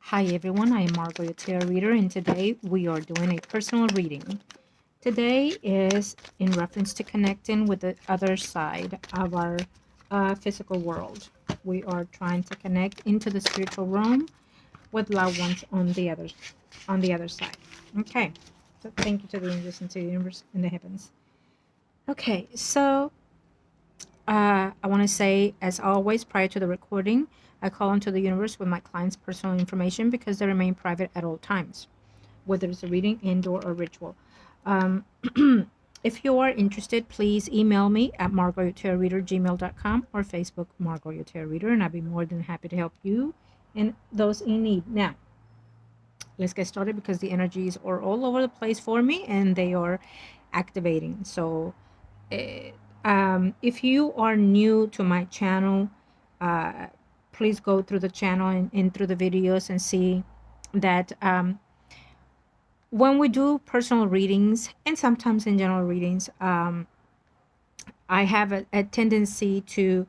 Hi everyone, I am Margo, your tarot reader, and today we are doing a personal reading. Today is in reference to connecting with the other side of our physical world. We are trying to connect into the spiritual realm with loved ones on the other side. Okay, so thank you to the angels and to the universe and the heavens. Okay, so I want to say, as always, prior to the recording, I call into the universe with my client's personal information because they remain private at all times, whether it's a reading, indoor, or ritual. Um, if you are interested, please email me at margourtarotreader@gmail.com or Facebook Margo Your Tarot Reader, and I'd be more than happy to help you and those in need. Now, let's get started because the energies are all over the place for me and they are activating. So, if you are new to my channel, uh, please go through the channel and through the videos and see that when we do personal readings and sometimes in general readings, I have a tendency to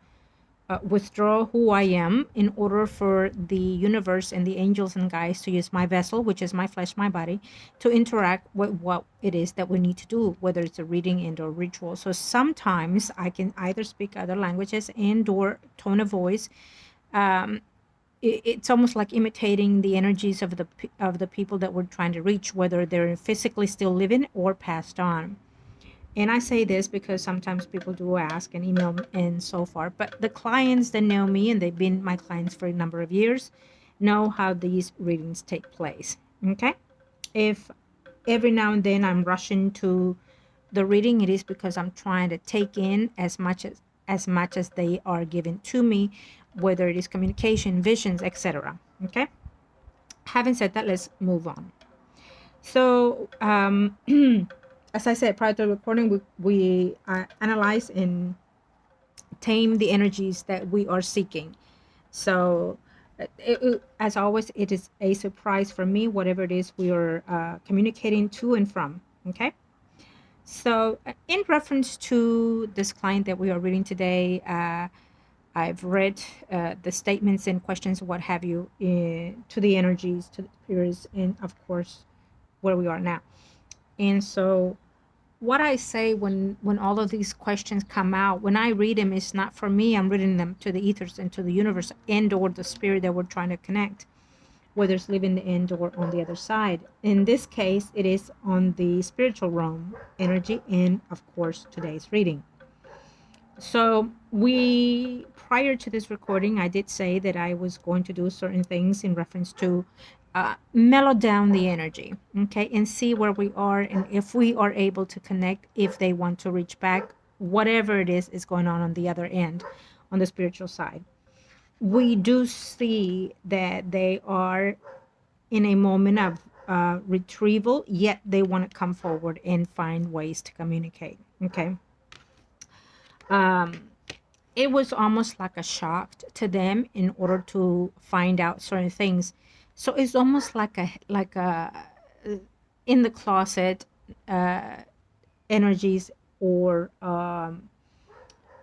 withdraw who I am in order for the universe and the angels and guides to use my vessel, which is my flesh, my body, to interact with what it is that we need to do, whether it's a reading and or ritual. So sometimes I can either speak other languages and or tone of voice. It's almost like imitating the energies of the people that we're trying to reach, whether they're physically still living or passed on. And I say this because sometimes people do ask and email me and so far. But the clients that know me, and they've been my clients for a number of years, know how these readings take place. Okay? If every now and then I'm rushing to the reading, it is because I'm trying to take in as much as they are given to me, whether it is communication, visions, etc. Okay? Having said that, let's move on. So, as I said prior to the recording, we analyze and tame the energies that we are seeking. So, as always, it is a surprise for me, whatever it is we are communicating to and from. Okay. So, in reference to this client that we are reading today, I've read the statements and questions, what have you, to the energies, to the spirits, and of course, where we are now. And so, what I say when all of these questions come out, when I read them, it's not for me. I'm reading them to the ethers and to the universe and or the spirit that we're trying to connect, whether it's living the end or on the other side. In this case, it is on the spiritual realm energy, and of course today's reading. So we, prior to this recording, I did say that I was going to do certain things in reference to mellow down the energy, okay, and see where we are and if we are able to connect, if they want to reach back, whatever it is going on the other end, on the spiritual side. We do see that they are in a moment of retrieval, yet they want to come forward and find ways to communicate, okay. Um, it was almost like a shock to them in order to find out certain things. So it's almost like a in the closet uh, energies or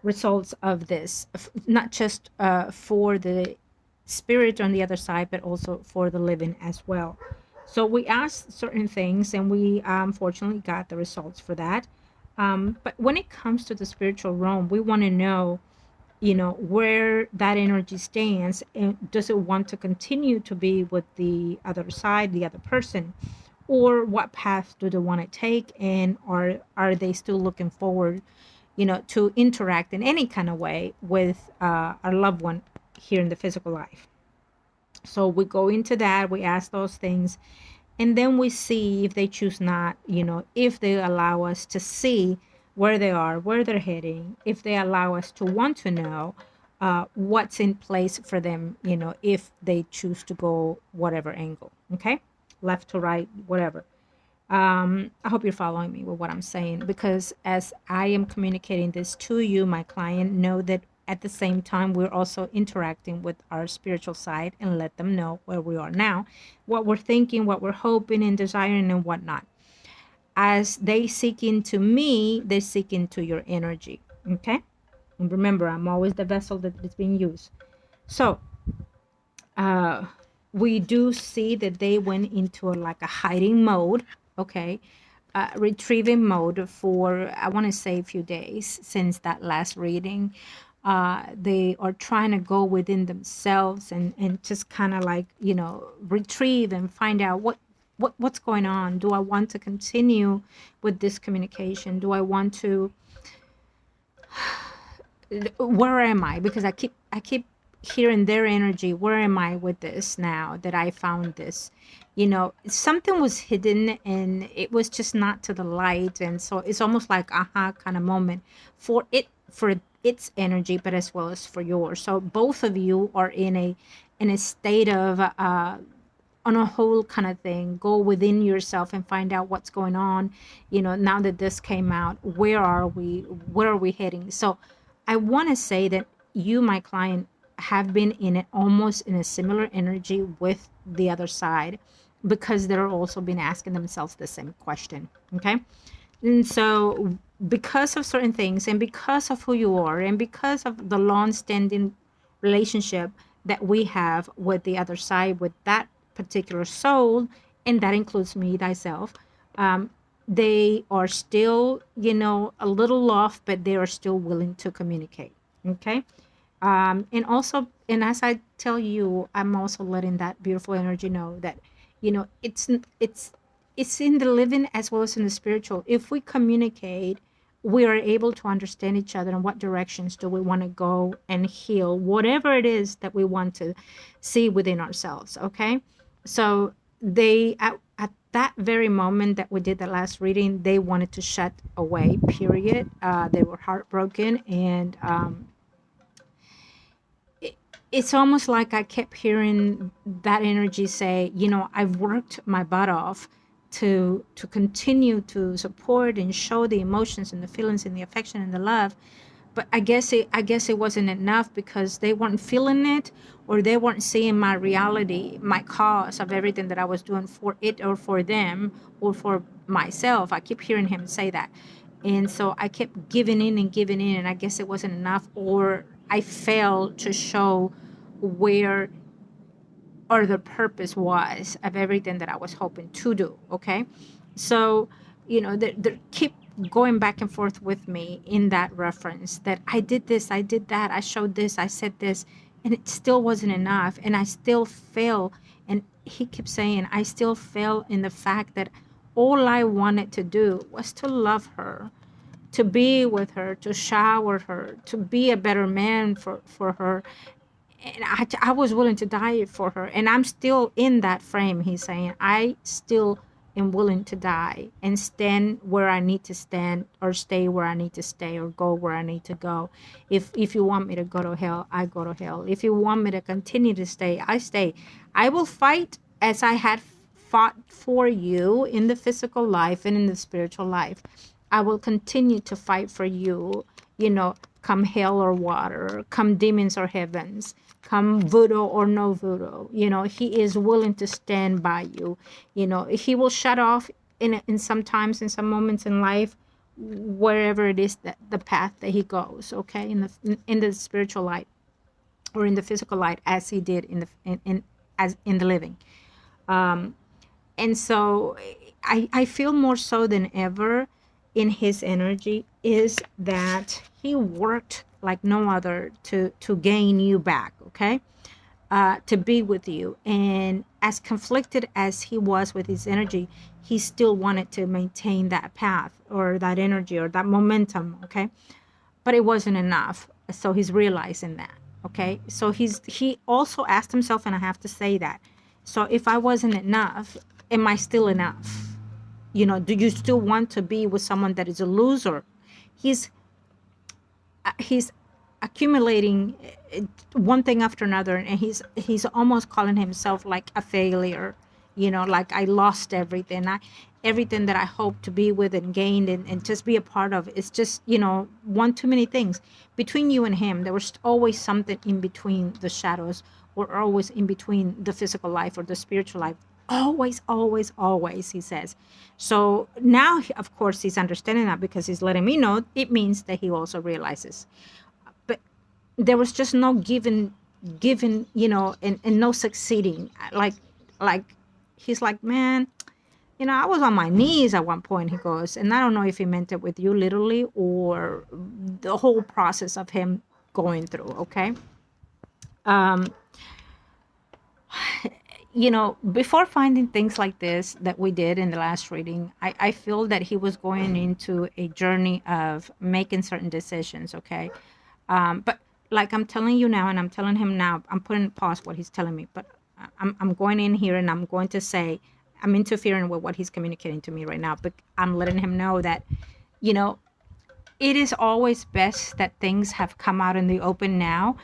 results of this, not just for the spirit on the other side, but also for the living as well. So we asked certain things, and we unfortunately got the results for that. But when it comes to the spiritual realm, we want to know, where that energy stands, and does it want to continue to be with the other side, the other person, or what path do they want to take, and are they still looking forward, to interact in any kind of way with our loved one here in the physical life. So we go into that, we ask those things, and then we see if they choose not, if they allow us to see where they are, where they're heading, if they allow us to want to know what's in place for them, if they choose to go whatever angle, okay, left to right, whatever. I hope you're following me with what I'm saying, because as I am communicating this to you, my client, know that at the same time we're also interacting with our spiritual side and let them know where we are now, what we're thinking, what we're hoping and desiring and whatnot. As they seek into me, they seek into your energy. Okay. And remember, I'm always the vessel that is being used. So we do see that they went into like a hiding mode, okay, retrieving mode for, I want to say, a few days since that last reading. They are trying to go within themselves and just kind of like, retrieve and find out what's going on. Do I want to continue with this communication? Do I want to, where am I? Because I keep hearing their energy. Where am I with this now that I found this? Something was hidden and it was just not to the light. And so it's almost like aha kind of moment for its energy, but as well as for yours. So both of you are in a state of on a whole kind of thing. Go within yourself and find out what's going on. Now that this came out, where are we heading? So I want to say that you, my client, have been in it almost in a similar energy with the other side, because they're also been asking themselves the same question. Okay. And so because of certain things and because of who you are and because of the long-standing relationship that we have with the other side, with that particular soul, and that includes me, thyself, they are still, a little off, but they are still willing to communicate. Okay. And also, and as I tell you, I'm also letting that beautiful energy know that, it's in the living as well as in the spiritual. If we communicate, we are able to understand each other and what directions do we want to go and heal whatever it is that we want to see within ourselves. Okay. So they, at that very moment that we did the last reading, they wanted to shut away, period. They were heartbroken. And it's almost like I kept hearing that energy say, I've worked my butt off to continue to support and show the emotions and the feelings and the affection and the love. But I guess it wasn't enough because they weren't feeling it, or they weren't seeing my reality, my cause of everything that I was doing for it or for them or for myself. I keep hearing him say that. And so I kept giving in and giving in, and I guess it wasn't enough, or I failed to show where or the purpose was of everything that I was hoping to do. Okay. So, they keep going back and forth with me in that reference that I did this, I did that, I showed this, I said this, and it still wasn't enough. And I still fail. And he keeps saying, I still fail in the fact that all I wanted to do was to love her, to be with her, to shower her, to be a better man for her. And I was willing to die for her. And I'm still in that frame, he's saying. I still am willing to die and stand where I need to stand, or stay where I need to stay, or go where I need to go. If you want me to go to hell, I go to hell. If you want me to continue to stay, I stay. I will fight as I had fought for you in the physical life and in the spiritual life. I will continue to fight for you, come hell or water, come demons or heavens, come voodoo or no voodoo. He is willing to stand by you. He will shut off in sometimes, in some moments in life, wherever it is that the path that he goes. Okay, in the spiritual light or in the physical light, as he did as in the living. And so I feel more so than ever in his energy is that he worked like no other to gain you back, okay? To be with you. And as conflicted as he was with his energy, he still wanted to maintain that path or that energy or that momentum, okay? But it wasn't enough. So he's realizing that, okay? So he also asked himself, and I have to say that, so if I wasn't enough, am I still enough? Do you still want to be with someone that is a loser? He's accumulating one thing after another, and he's almost calling himself like a failure. Like I lost everything. Everything that I hoped to be with and gained and just be a part of. It's just, one too many things. Between you and him, there was always something in between the shadows, or always in between the physical life or the spiritual life. Always, always, always, he says. So now, of course, he's understanding that because he's letting me know. It means that he also realizes. But there was just no giving giving, and no succeeding. Like he's like, man, I was on my knees at one point, he goes, and I don't know if he meant it with you literally or the whole process of him going through, okay? Um, before finding things like this that we did in the last reading, I feel that he was going into a journey of making certain decisions, okay? But like I'm telling you now, and I'm telling him now, I'm putting pause what he's telling me, but I'm going in here and I'm going to say, I'm interfering with what he's communicating to me right now, but I'm letting him know that, you know, it is always best that things have come out in the open now,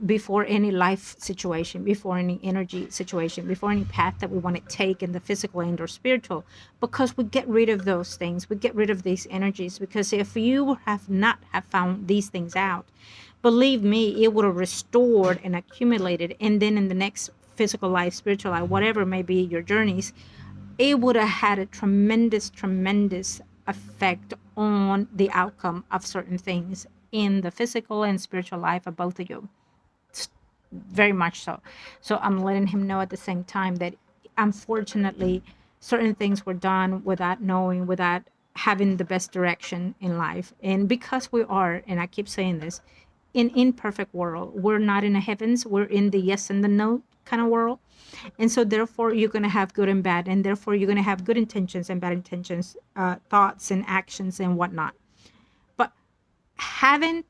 before any life situation, before any energy situation, before any path that we want to take in the physical and or spiritual, because we get rid of those things, we get rid of these energies. Because if you have not have found these things out, believe me, it would have restored and accumulated, and then in the next physical life, spiritual life, whatever may be your journeys, it would have had a tremendous effect on the outcome of certain things in the physical and spiritual life of both of you. Very much so. So I'm letting him know at the same time that unfortunately certain things were done without knowing, without having the best direction in life. And because we are, and I keep saying this, in imperfect world, we're not in the heavens, we're in the yes and the no kind of world. And so therefore you're going to have good and bad, and therefore you're going to have good intentions and bad intentions, thoughts and actions and whatnot. But having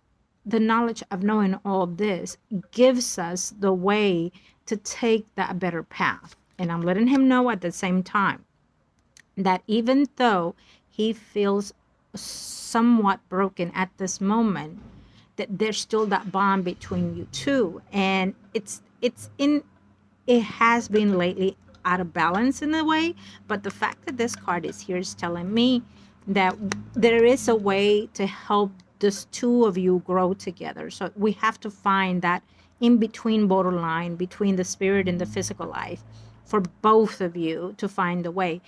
the knowledge of knowing all this gives us the way to take that better path. And I'm letting him know at the same time that even though he feels somewhat broken at this moment, that there's still that bond between you two. And it has been lately out of balance in a way, but the fact that this card is here is telling me that there is a way to help these two of you grow together. So we have to find that in between borderline between the spirit and the physical life for both of you to find a way.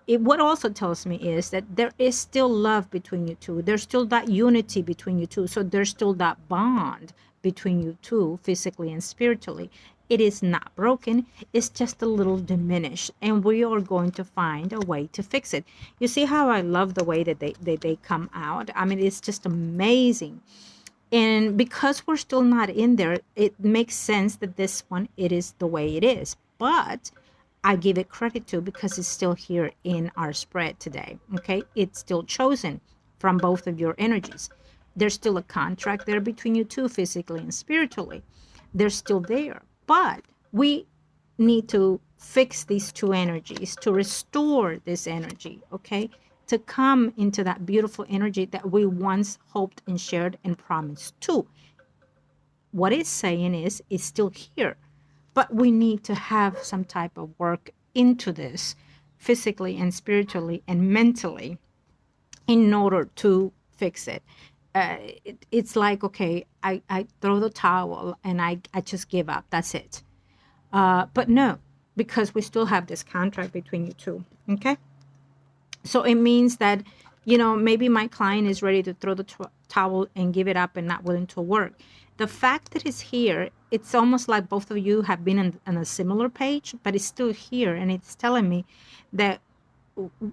What also tells me is that there is still love between you two. There's still that unity between you two. So there's still that bond between you two, physically and spiritually. It is not broken. It's just a little diminished. And we are going to find a way to fix it. You see how I love the way that they come out? I mean, it's just amazing. And because we're still not in there, it makes sense that this one, it is the way it is. But I give it credit to because it's still here in our spread today. Okay, it's still chosen from both of your energies. There's still a contract there between you two, physically and spiritually. They're still there, but we need to fix these two energies to restore this energy. Okay, to come into that beautiful energy that we once hoped and shared and promised to. What it's saying is it's still here. But we need to have some type of work into this physically and spiritually and mentally in order to fix it. It's like, okay, I throw the towel and I just give up. That's it. But no, because we still have this contract between you two. Okay. So it means that, maybe my client is ready to throw the towel and give it up and not willing to work. The fact that it's here, it's almost like both of you have been on a similar page, but it's still here. And it's telling me that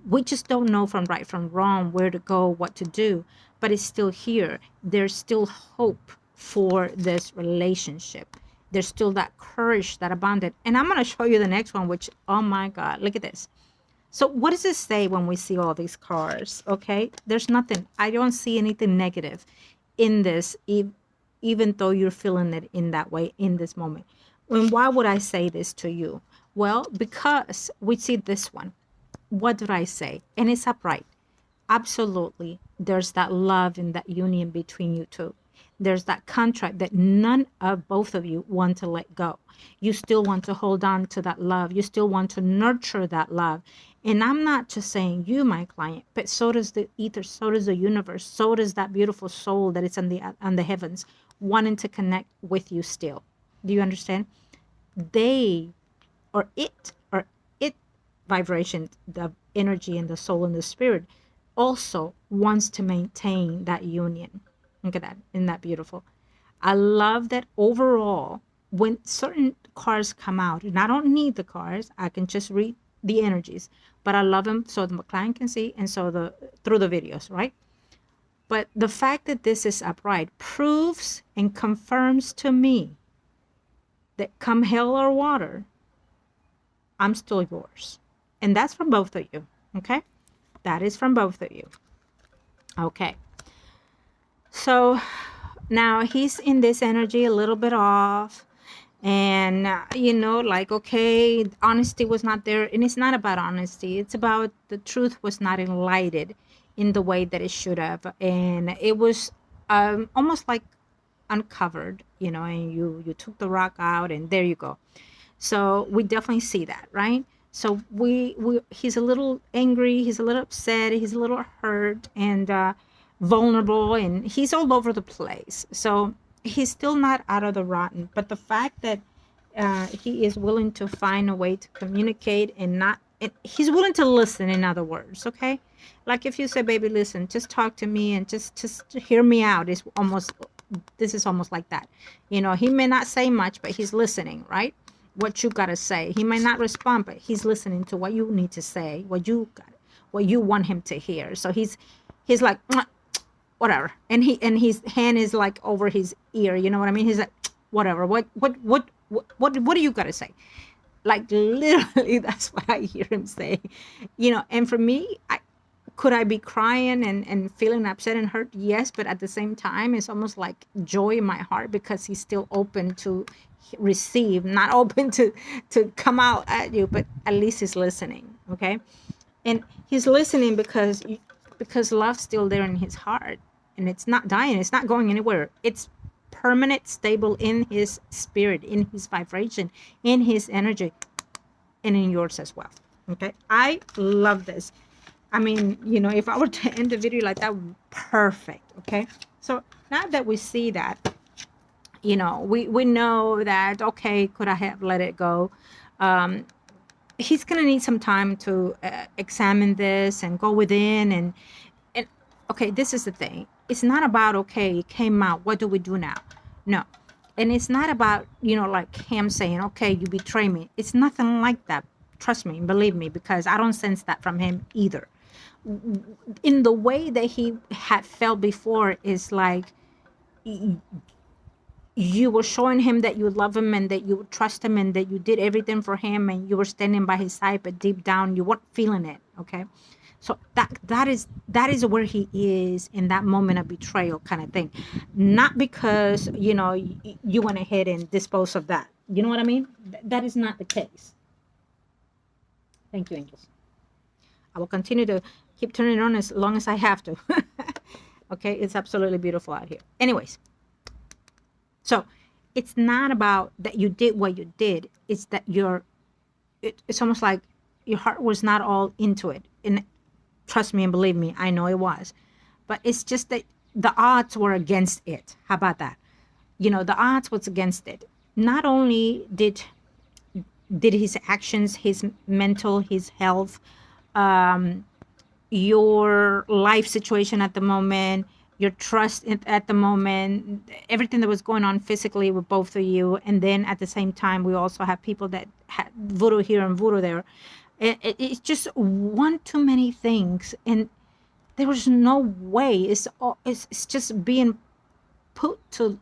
we just don't know from right from wrong, where to go, what to do, but it's still here. There's still hope for this relationship. There's still that courage, that abundance. And I'm going to show you the next one, which, oh my God, look at this. So what does it say when we see all these cards? Okay, there's nothing. I don't see anything negative in this, even though you're feeling it in that way in this moment. And why would I say this to you? Well, because we see this one. What did I say? And it's upright. Absolutely. There's that love and that union between you two. There's that contract that none of both of you want to let go. You still want to hold on to that love. You still want to nurture that love. And I'm not just saying you, my client, but so does the ether, so does the universe, so does that beautiful soul that is on the heavens, wanting to connect with you still. Do you understand? They or it vibration, the energy and the soul and the spirit also wants to maintain that union. Look at that. Isn't that beautiful? I love that overall when certain cards come out, and I don't need the cards, I can just read the energies, but I love them so the client can see, and so through the videos, right? But the fact that this is upright proves and confirms to me that come hell or water, I'm still yours. And that's from both of you, okay? That is from both of you. Okay. So now he's in this energy a little bit off. And, like, okay, honesty was not there. And it's not about honesty. It's about the truth was not enlightened in the way that it should have. And it was almost like uncovered, and you took the rock out and there you go. So we definitely see that, right? So he's a little angry, he's a little upset, he's a little hurt and vulnerable, and he's all over the place. So he's still not out of the rotten, but the fact that he is willing to find a way to communicate and not, he's willing to listen, in other words, okay? Like if you say, baby, listen, just talk to me and just hear me out. This is almost like that. He may not say much, but he's listening, right? What you got to say. He might not respond, but he's listening to what you need to say, what you want him to hear. So he's like, whatever. And his hand is like over his ear. You know what I mean? He's like, whatever. What do you got to say? Like literally, that's what I hear him say. And for me, could I be crying and feeling upset and hurt? Yes, but at the same time, it's almost like joy in my heart because he's still open to receive, not open to come out at you, but at least he's listening, okay? And he's listening because love's still there in his heart, and it's not dying, it's not going anywhere. It's permanent, stable in his spirit, in his vibration, in his energy, and in yours as well, okay? I love this. I mean, if I were to end the video like that, perfect, okay? So now that we see that, we know that, okay, could I have let it go? He's going to need some time to examine this and go within. And okay, this is the thing. It's not about, okay, it came out, what do we do now? No. And it's not about, like him saying, okay, you betray me. It's nothing like that. Trust me, believe me, because I don't sense that from him either. In the way that he had felt before is like you were showing him that you love him and that you trust him and that you did everything for him and you were standing by his side, but deep down you weren't feeling it, okay? So that is where he is in that moment of betrayal kind of thing. Not because, you went ahead and disposed of that. You know what I mean? That is not the case. Thank you, angels. I will continue to keep turning on as long as I have to. Okay, it's absolutely beautiful out here. Anyways, so it's not about that you did what you did. It's that it's almost like your heart was not all into it. And trust me and believe me, I know it was. But it's just that the odds were against it. How about that? The odds was against it. Not only did his actions, his mental, his health, your life situation at the moment, your trust at the moment, everything that was going on physically with both of you. And then at the same time, we also have people that had voodoo here and voodoo there. It's just one too many things. And there was no way. It's just being put to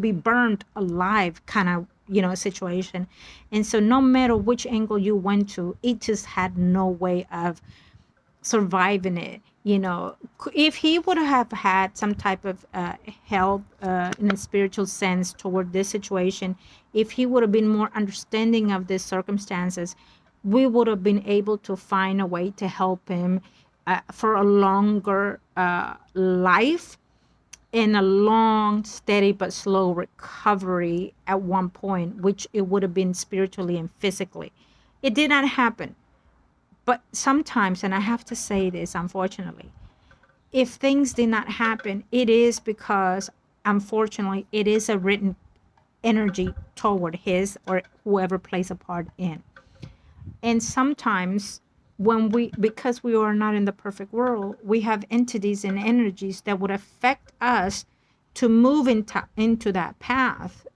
be burned alive kind of, situation. And so no matter which angle you went to, it just had no way of surviving it. If he would have had some type of help in a spiritual sense toward this situation, if he would have been more understanding of these circumstances, we would have been able to find a way to help him for a longer life and a long, steady but slow recovery at one point, which it would have been spiritually and physically. It did not happen. But sometimes, and I have to say this, unfortunately, if things did not happen, it is because, unfortunately, it is a written energy toward his or whoever plays a part in. And sometimes because we are not in the perfect world, we have entities and energies that would affect us to move into that path,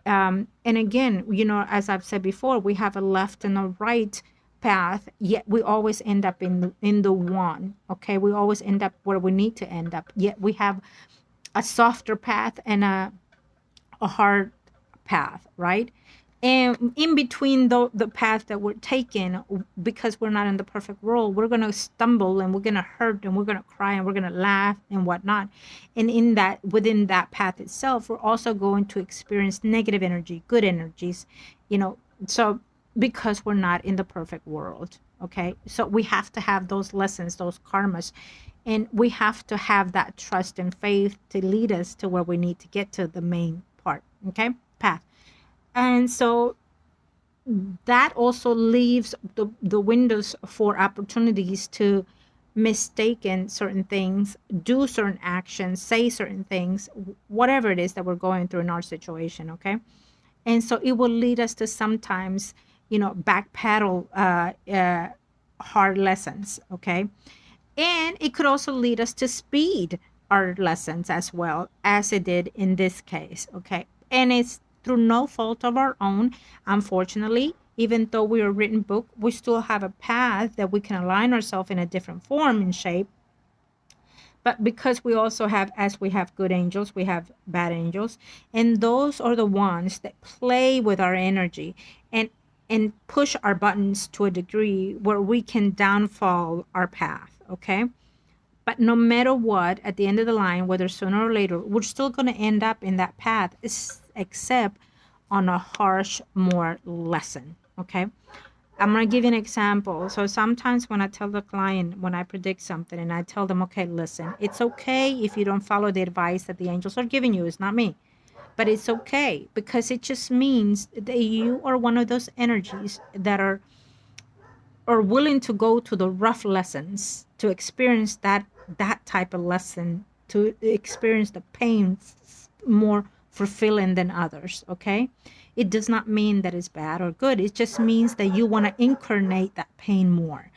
And again, as I've said before, we have a left and a right path, yet we always end up in the one. Okay, we always end up where we need to end up. Yet we have a softer path and a hard path, right? And in between the path that we're taking, because we're not in the perfect world, we're going to stumble and we're going to hurt and we're going to cry and we're going to laugh and whatnot. And within that path itself, we're also going to experience negative energy, good energies, so because we're not in the perfect world. Okay, so we have to have those lessons, those karmas, and we have to have that trust and faith to lead us to where we need to get to the main part. Okay, path. And so that also leaves the windows for opportunities to mistaken certain things, do certain actions, say certain things, whatever it is that we're going through in our situation. Okay, and so it will lead us to sometimes backpedal hard lessons. Okay, and it could also lead us to speed our lessons as well, as it did in this case. Okay, and it's through no fault of our own. Unfortunately, even though we're a written book, we still have a path that we can align ourselves in a different form and shape. But because we also have, as we have good angels, we have bad angels, and those are the ones that play with our energy and push our buttons to a degree where we can downfall our path. Okay, but no matter what, at the end of the line, whether sooner or later, we're still going to end up in that path, except on a harsh, more lesson. Okay, I'm going to give you an example. So sometimes when I tell the client, when I predict something, and I tell them, okay, listen, it's okay if you don't follow the advice that the angels are giving you. It's not me. But it's okay, because it just means that you are one of those energies that are willing to go to the rough lessons, to experience that type of lesson, to experience the pain more fulfilling than others. Okay, it does not mean that it's bad or good. It just means that you want to incarnate that pain more.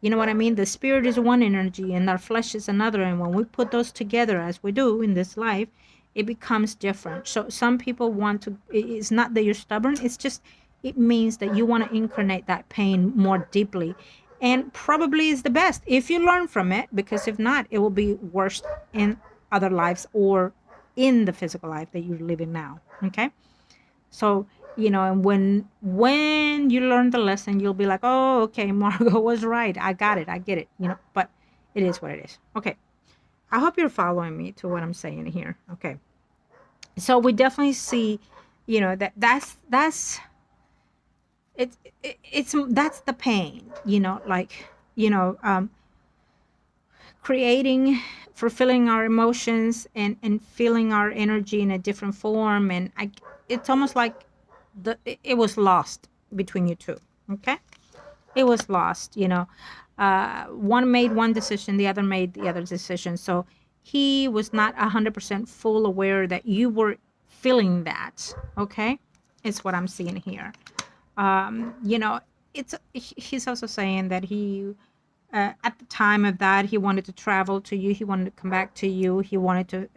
You know what I mean? The spirit is one energy and our flesh is another, and when we put those together, as we do in this life, it becomes different. So some people want to, it's not that you're stubborn, it's just, it means that you want to incarnate that pain more deeply, and probably is the best if you learn from it, because if not, it will be worse in other lives or in the physical life that you're living now. Okay, so and when you learn the lesson, you'll be like, oh, okay, Margot was right, I got it, I get it. But it is what it is. Okay, I hope you're following me to what I'm saying here. Okay, so we definitely see that's that's the pain, creating, fulfilling our emotions and feeling our energy in a different form. And it's almost like it was lost between you two. Okay, it was lost. One made one decision, the other made the other decision. So he was not 100% full aware that you were feeling that. Okay, it's what I'm seeing here. He's also saying that he at the time of that, he wanted to travel to you, he wanted to come back to you, he wanted to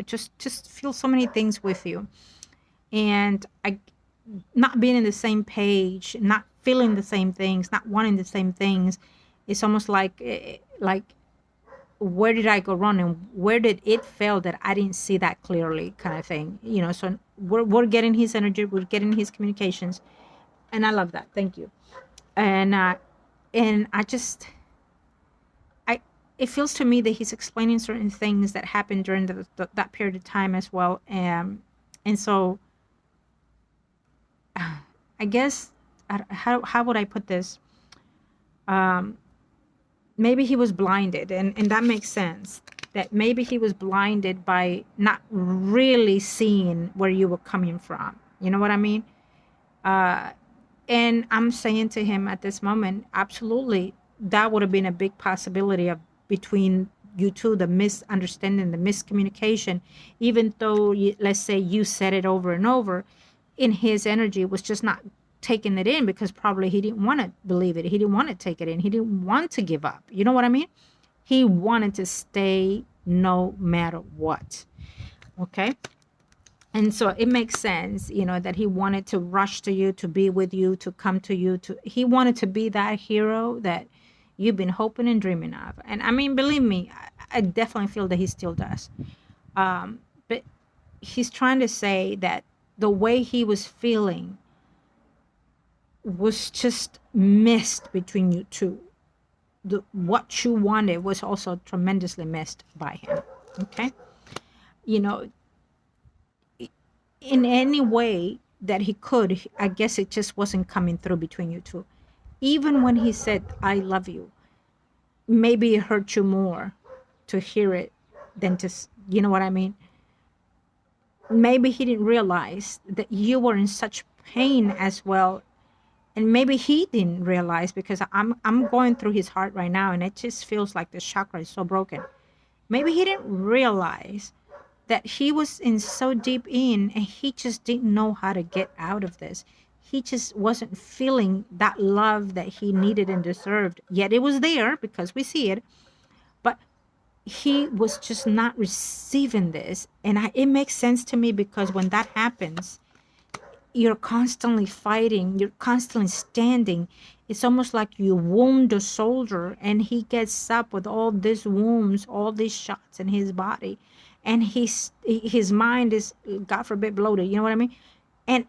just feel so many things with you. And not being in the same page, not feeling the same things, not wanting the same things, it's almost like where did I go wrong, and where did it fail that I didn't see that clearly, kind of thing. So we're getting his energy, we're getting his communications, and I love that. Thank you. And I just, it feels to me that he's explaining certain things that happened during that period of time as well. And so I guess, how would I put this? Maybe he was blinded, and that makes sense. That maybe he was blinded by not really seeing where you were coming from. You know what I mean? And I'm saying to him at this moment, absolutely, that would have been a big possibility of between you two, the misunderstanding, the miscommunication. Even though, let's say, you said it over and over, in his energy was just not taking it in, because probably he didn't want to believe it. He didn't want to take it in. He didn't want to give up. You know what I mean? He wanted to stay no matter what. Okay. And so it makes sense, that he wanted to rush to you, to be with you, to come to you, he wanted to be that hero that you've been hoping and dreaming of. And I mean, believe me, I definitely feel that he still does. But he's trying to say that the way he was feeling was just missed between you two. What you wanted was also tremendously missed by him. Okay? You know, in any way that he could, I guess it just wasn't coming through between you two. Even when he said, I love you, maybe it hurt you more to hear it than to, you know what I mean? Maybe he didn't realize that you were in such pain as well. And maybe he didn't realize, because I'm going through his heart right now, and it just feels like the chakra is so broken. Maybe he didn't realize that he was in so deep in, and he just didn't know how to get out of this. He just wasn't feeling that love that he needed and deserved. Yet it was there because we see it. But he was just not receiving this. And it makes sense to me, because when that happens, you're constantly fighting, you're constantly standing. It's almost like you wound a soldier, and he gets up with all these wounds, all these shots in his body, and his mind is, God forbid, bloated. You know what I mean?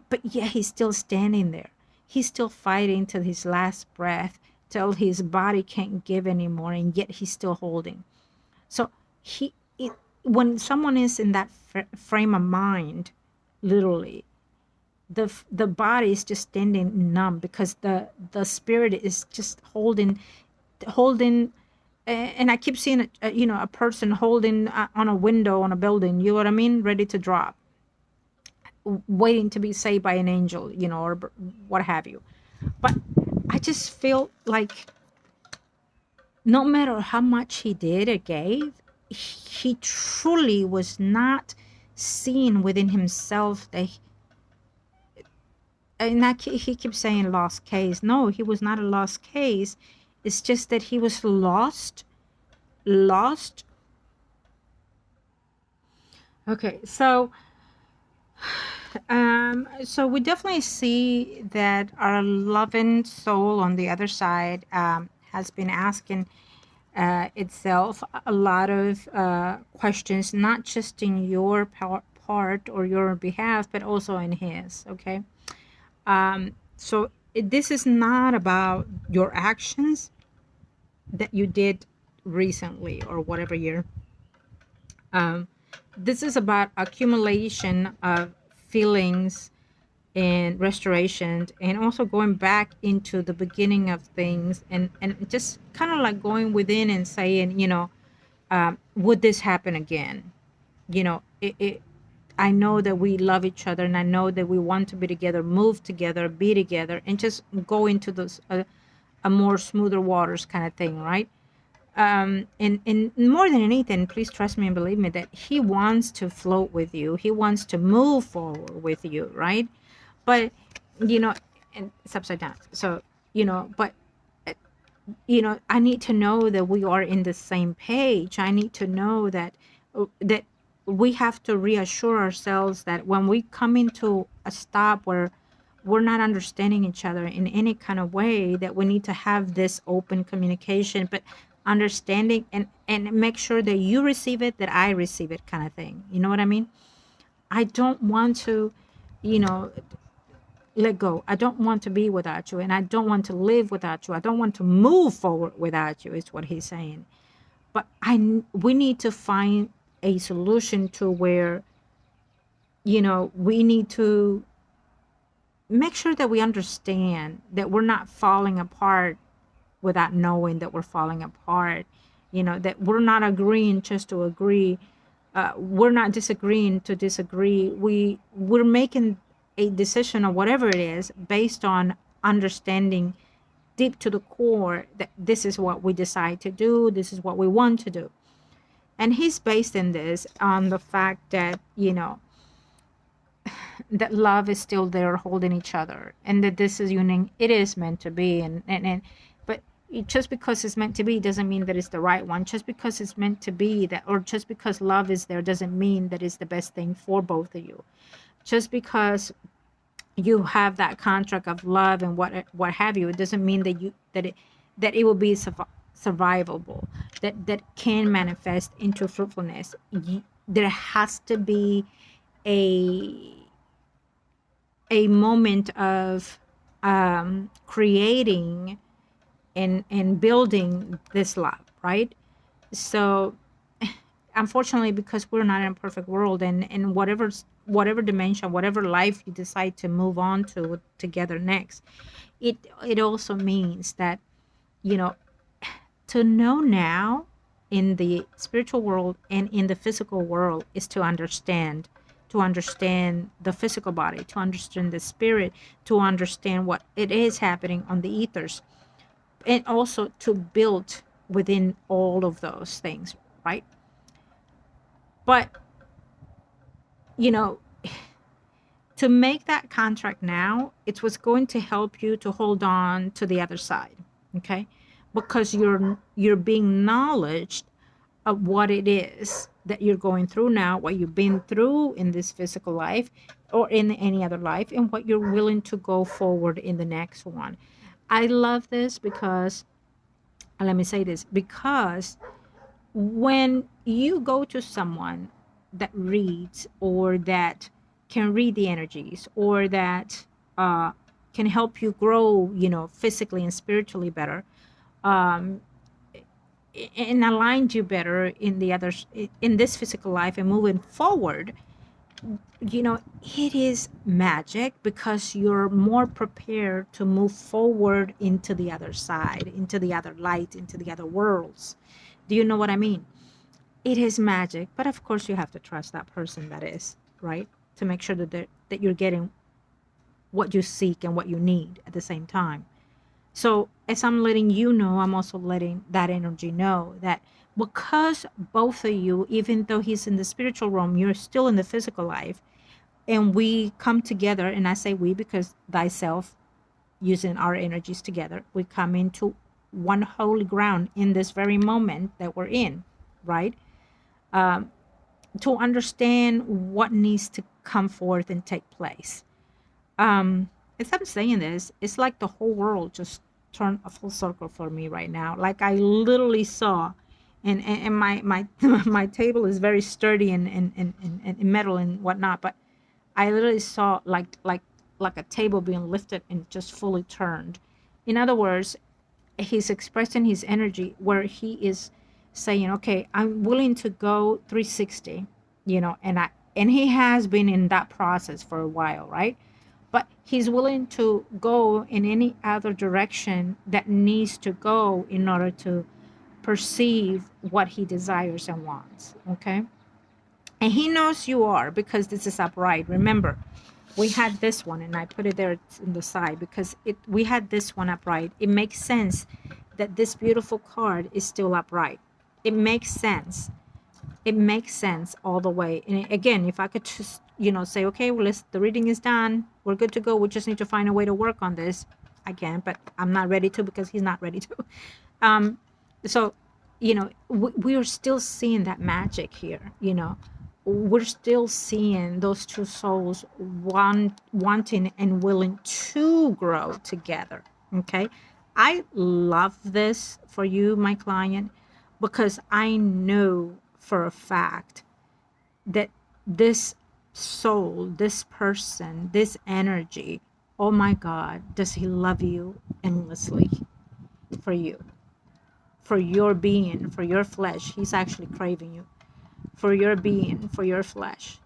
But yeah, he's still standing there. He's still fighting till his last breath, till his body can't give anymore, and yet he's still holding. So when someone is in that frame of mind, literally, the body is just standing numb, because the spirit is just holding. And I keep seeing a person holding on a window on a building. You know what I mean? Ready to drop, waiting to be saved by an angel, or what have you. But I just feel like no matter how much he did or gave, he truly was not seeing within himself that he keeps saying lost case. No, he was not a lost case. It's just that he was lost. Okay, so we definitely see that our loving soul on the other side has been asking itself a lot of questions, not just in your part or your behalf, but also in his. Okay. So this is not about your actions that you did recently or whatever year. This is about accumulation of feelings and restoration, and also going back into the beginning of things, and just kind of like going within and saying, would this happen again? I know that we love each other, and I know that we want to be together, move together, be together, and just go into those a more smoother waters kind of thing, right? And more than anything, please trust me and believe me that he wants to float with you. He wants to move forward with you, right? But, and it's upside down. So, but, I need to know that we are in the same page. I need to know that we have to reassure ourselves that when we come into a stop where we're not understanding each other in any kind of way, that we need to have this open communication, but understanding and make sure that you receive it, that I receive it, kind of thing. You know what I mean? I don't want to, let go. I don't want to be without you, and I don't want to live without you. I don't want to move forward without you, is what he's saying. But we need to find a solution to where, we need to make sure that we understand that we're not falling apart without knowing that we're falling apart, that we're not agreeing just to agree. We're not disagreeing to disagree. We're making a decision or whatever it is based on understanding deep to the core that this is what we decide to do. This is what we want to do. And he's based in this on the fact that, that love is still there holding each other, and that this is union. It is meant to be. But just because it's meant to be doesn't mean that it's the right one. Just because it's meant to be that, or just because love is there, doesn't mean that it's the best thing for both of you. Just because you have that contract of love and what have you, it doesn't mean that it will be survivable, that can manifest into fruitfulness. There has to be a moment of creating and building this love, right? So unfortunately, because we're not in a perfect world, and whatever dimension, whatever life you decide to move on to together next, it also means that, you know, to know now in the spiritual world and in the physical world is to understand the physical body, to understand the spirit, to understand what it is happening on the ethers, and also to build within all of those things, right? But, you know, to make that contract now, it's what's going to help you to hold on to the other side, okay? Because you're being knowledged of what it is that you're going through now, what you've been through in this physical life or in any other life, and what you're willing to go forward in the next one. I love this because, let me say this, because when you go to someone that reads, or that can read the energies, or that can help you grow, physically and spiritually better, um, and aligned you better in the others, in this physical life and moving forward, it is magic, because you're more prepared to move forward into the other side, into the other light, into the other worlds. Do you know what I mean? It is magic, but of course you have to trust that person, that is, right? To make sure that you're getting what you seek and what you need at the same time. So as I'm letting you know, I'm also letting that energy know that, because both of you, even though he's in the spiritual realm, you're still in the physical life, and we come together, and I say we because thyself, using our energies together, we come into one holy ground in this very moment that we're in, right? To understand what needs to come forth and take place. As I'm saying this, it's like the whole world just turned a full circle for me right now. Like I literally saw, and my my table is very sturdy and metal and whatnot, but I literally saw like a table being lifted and just fully turned. In other words, he's expressing his energy where he is saying, okay, I'm willing to go 360, and he has been in that process for a while, right? But he's willing to go in any other direction that needs to go in order to perceive what he desires and wants, okay? And he knows you are, because this is upright. Remember, we had this one, and I put it there in the side because we had this one upright. It makes sense that this beautiful card is still upright. It makes sense. It makes sense all the way. And again, if I could just, say, okay, well, the reading is done. We're good to go. We just need to find a way to work on this. I can, but I'm not ready to, because he's not ready to. So, we are still seeing that magic here, we're still seeing those two souls wanting and willing to grow together. Okay. I love this for you, my client, because I know for a fact that this soul, this person, this energy, oh my God, does he love you endlessly for you, for your being, for your flesh. He's actually craving you for your being, for your flesh.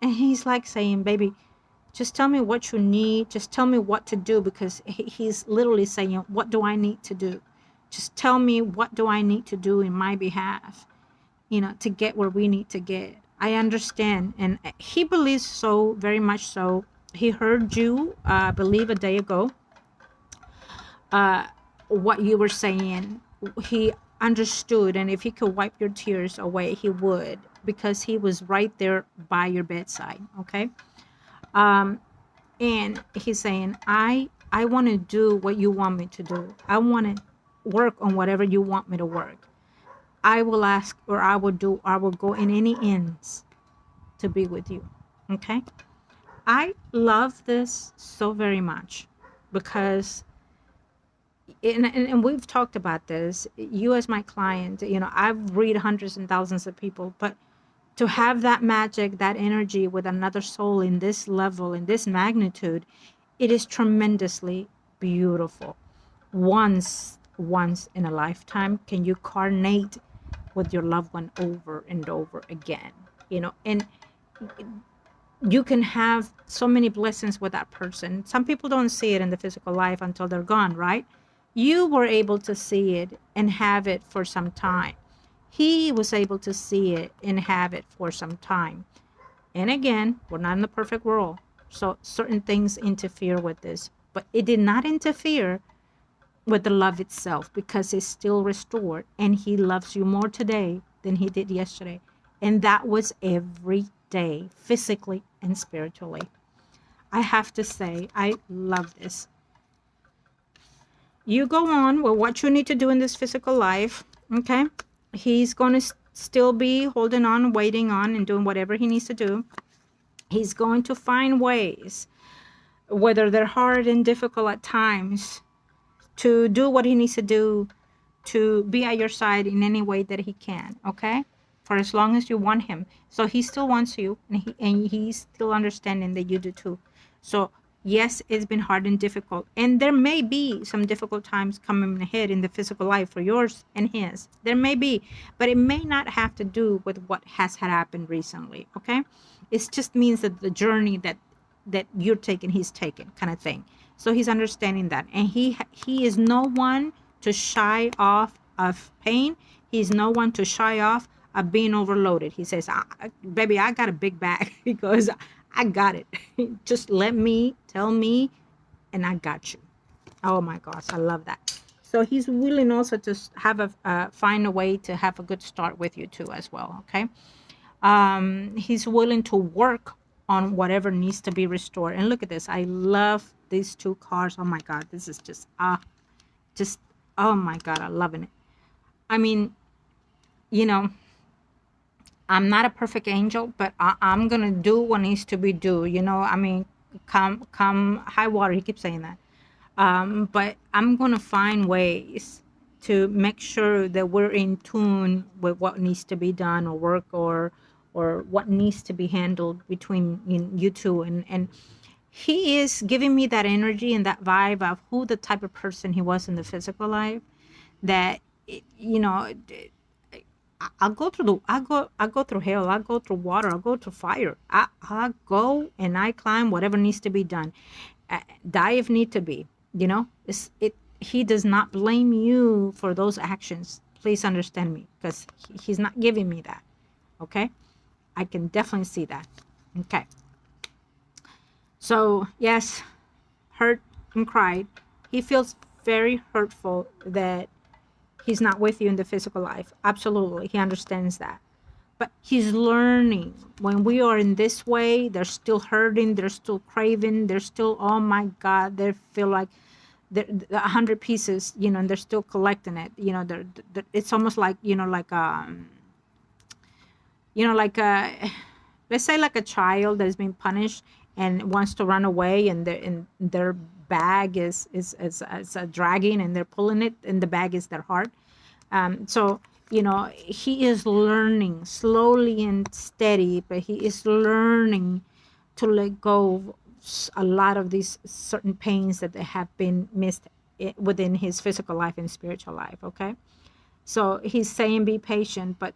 And he's like saying, baby, just tell me what you need. Just tell me what to do, because he's literally saying, what do I need to do? Just tell me, what do I need to do in my behalf, to get where we need to get. I understand. And he believes so, very much so. He heard you, I believe a day ago, what you were saying. He understood, and if he could wipe your tears away, he would, because he was right there by your bedside. Okay. And he's saying, I want to do what you want me to do. I want to work on whatever you want me to work. I will ask, or I will go in any ends to be with you. Okay? I love this so very much because, and we've talked about this, you as my client, I've read hundreds and thousands of people, but to have that magic, that energy with another soul in this level, in this magnitude, it is tremendously beautiful. Once in a lifetime can you carnate with your loved one over and over again, and you can have so many blessings with that person. Some people don't see it in the physical life until they're gone, right? You were able to see it and have it for some time. He was able to see it and have it for some time. And again, we're not in the perfect world. So certain things interfere with this. But it did not interfere with the love itself because it's still restored. And he loves you more today than he did yesterday. And that was every day, physically and spiritually. I have to say, I love this. You go on with what you need to do in this physical life, okay? He's going to still be holding on, waiting on, and doing whatever he needs to do. He's going to find ways, whether they're hard and difficult at times, to do what he needs to do to be at your side in any way that he can, okay? For as long as you want him. So he still wants you, and he's still understanding that you do too. So yes, it's been hard and difficult. And there may be some difficult times coming ahead in the physical life for yours and his. There may be, but it may not have to do with what has had happened recently, okay? It just means that the journey that you're taking, he's taken, kind of thing. So he's understanding that. And he is no one to shy off of pain. He's no one to shy off of being overloaded. He says, baby, I got a big bag because I got it. Just tell me, and I got you. Oh my gosh, I love that. So he's willing also to have find a way to have a good start with you too as well, okay? He's willing to work on whatever needs to be restored. And look at this. I love these two cards. Oh my God, this is just, oh my God, I'm loving it. I mean, I'm not a perfect angel, but I'm going to do what needs to be do. I mean, come high water. He keeps saying that. But I'm going to find ways to make sure that we're in tune with what needs to be done or work or what needs to be handled between you two. And he is giving me that energy and that vibe of who the type of person he was in the physical life, that, I'll go through I go through hell, I go through water, I go through fire. I go and I climb whatever needs to be done. Die if need to be. He does not blame you for those actions. Please understand me, because he's not giving me that. Okay? I can definitely see that. Okay. So, yes, hurt and cried. He feels very hurtful that he's not with you in the physical life. Absolutely. He understands that. But he's learning. When we are in this way, they're still hurting, they're still craving, they're still, oh my God, they feel like they're 100 pieces, and they're still collecting it. They're, it's almost like, let's say like a child that's been punished and wants to run away, and their bag is dragging, and they're pulling it, and the bag is their heart. So he is learning slowly and steady, but he is learning to let go of a lot of these certain pains that have been missed within his physical life and spiritual life. Okay, so he's saying be patient, but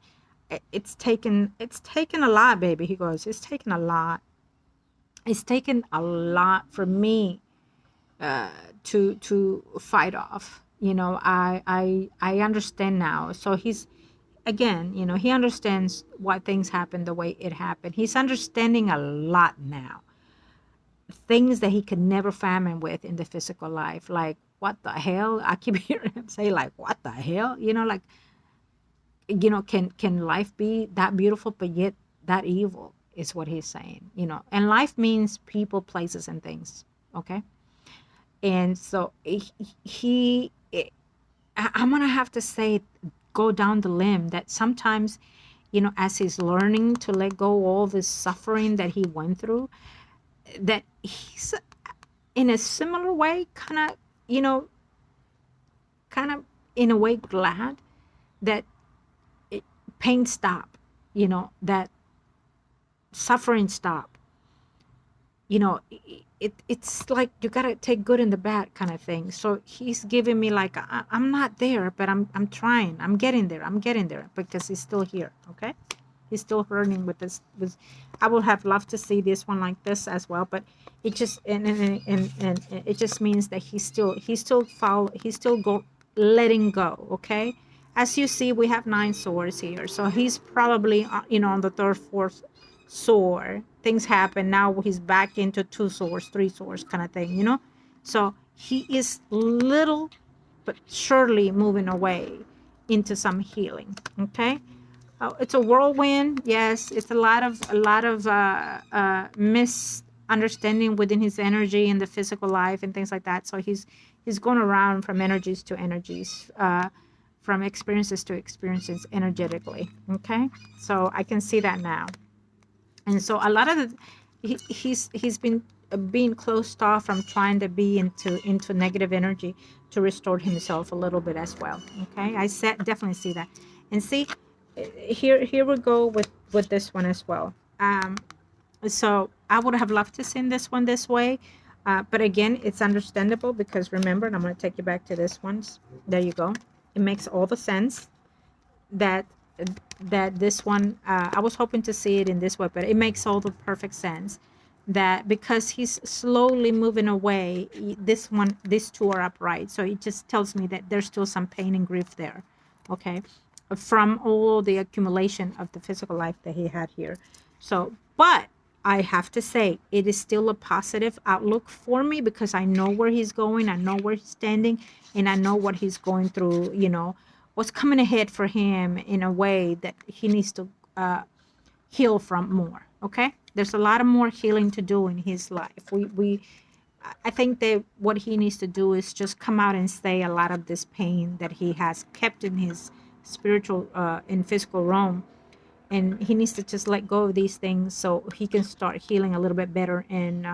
it's taken a lot, baby. He goes, it's taken a lot. It's taken a lot for me to fight off. I understand now. So he's, again, he understands why things happen the way it happened. He's understanding a lot now. Things that he could never fathom with in the physical life. Like, what the hell? I keep hearing him say, like, what the hell? Can life be that beautiful, but yet that evil, is what he's saying, and life means people, places, and things. Okay. And so he I'm gonna have to say, go down the limb that sometimes, as he's learning to let go all this suffering that he went through, that he's in a similar way, you know, kind of in a way glad that it, pain stop, that suffering stop. It's like you gotta take good and the bad kind of thing. So he's giving me like, I'm not there, but I'm trying. I'm getting there. I'm getting there because he's still here. Okay, he's still hurting with this. I would have loved to see this one like this as well, but it just and it just means that he's still go letting go. Okay, as you see, we have 9 swords here, so he's probably on the third, fourth sword. Things happen, now he's back into 2 swords, 3 swords kind of thing. So he is little but surely moving away into some healing. Okay. It's a whirlwind. Yes, it's a lot of misunderstanding within his energy and the physical life and things like that. So he's going around from energies to energies, from experiences to experiences energetically. Okay, so I can see that now. And so a lot of he's been being closed off from trying to be into negative energy to restore himself a little bit as well. Okay, definitely see that. And see, here we go with this one as well. So I would have loved to seen this one this way, but again, it's understandable because remember, and I'm going to take you back to this one. There you go. It makes all the sense that this one, I was hoping to see it in this way, but it makes all the perfect sense that because he's slowly moving away, these two are upright. So it just tells me that there's still some pain and grief there. Okay, from all the accumulation of the physical life that he had here. So, but I have to say, it is still a positive outlook for me because I know where he's going, I know where he's standing, and I know what he's going through, what's coming ahead for him in a way that he needs to heal from more. Okay, there's a lot of more healing to do in his life. I think that what he needs to do is just come out and say a lot of this pain that he has kept in his spiritual and physical realm, and he needs to just let go of these things so he can start healing a little bit better and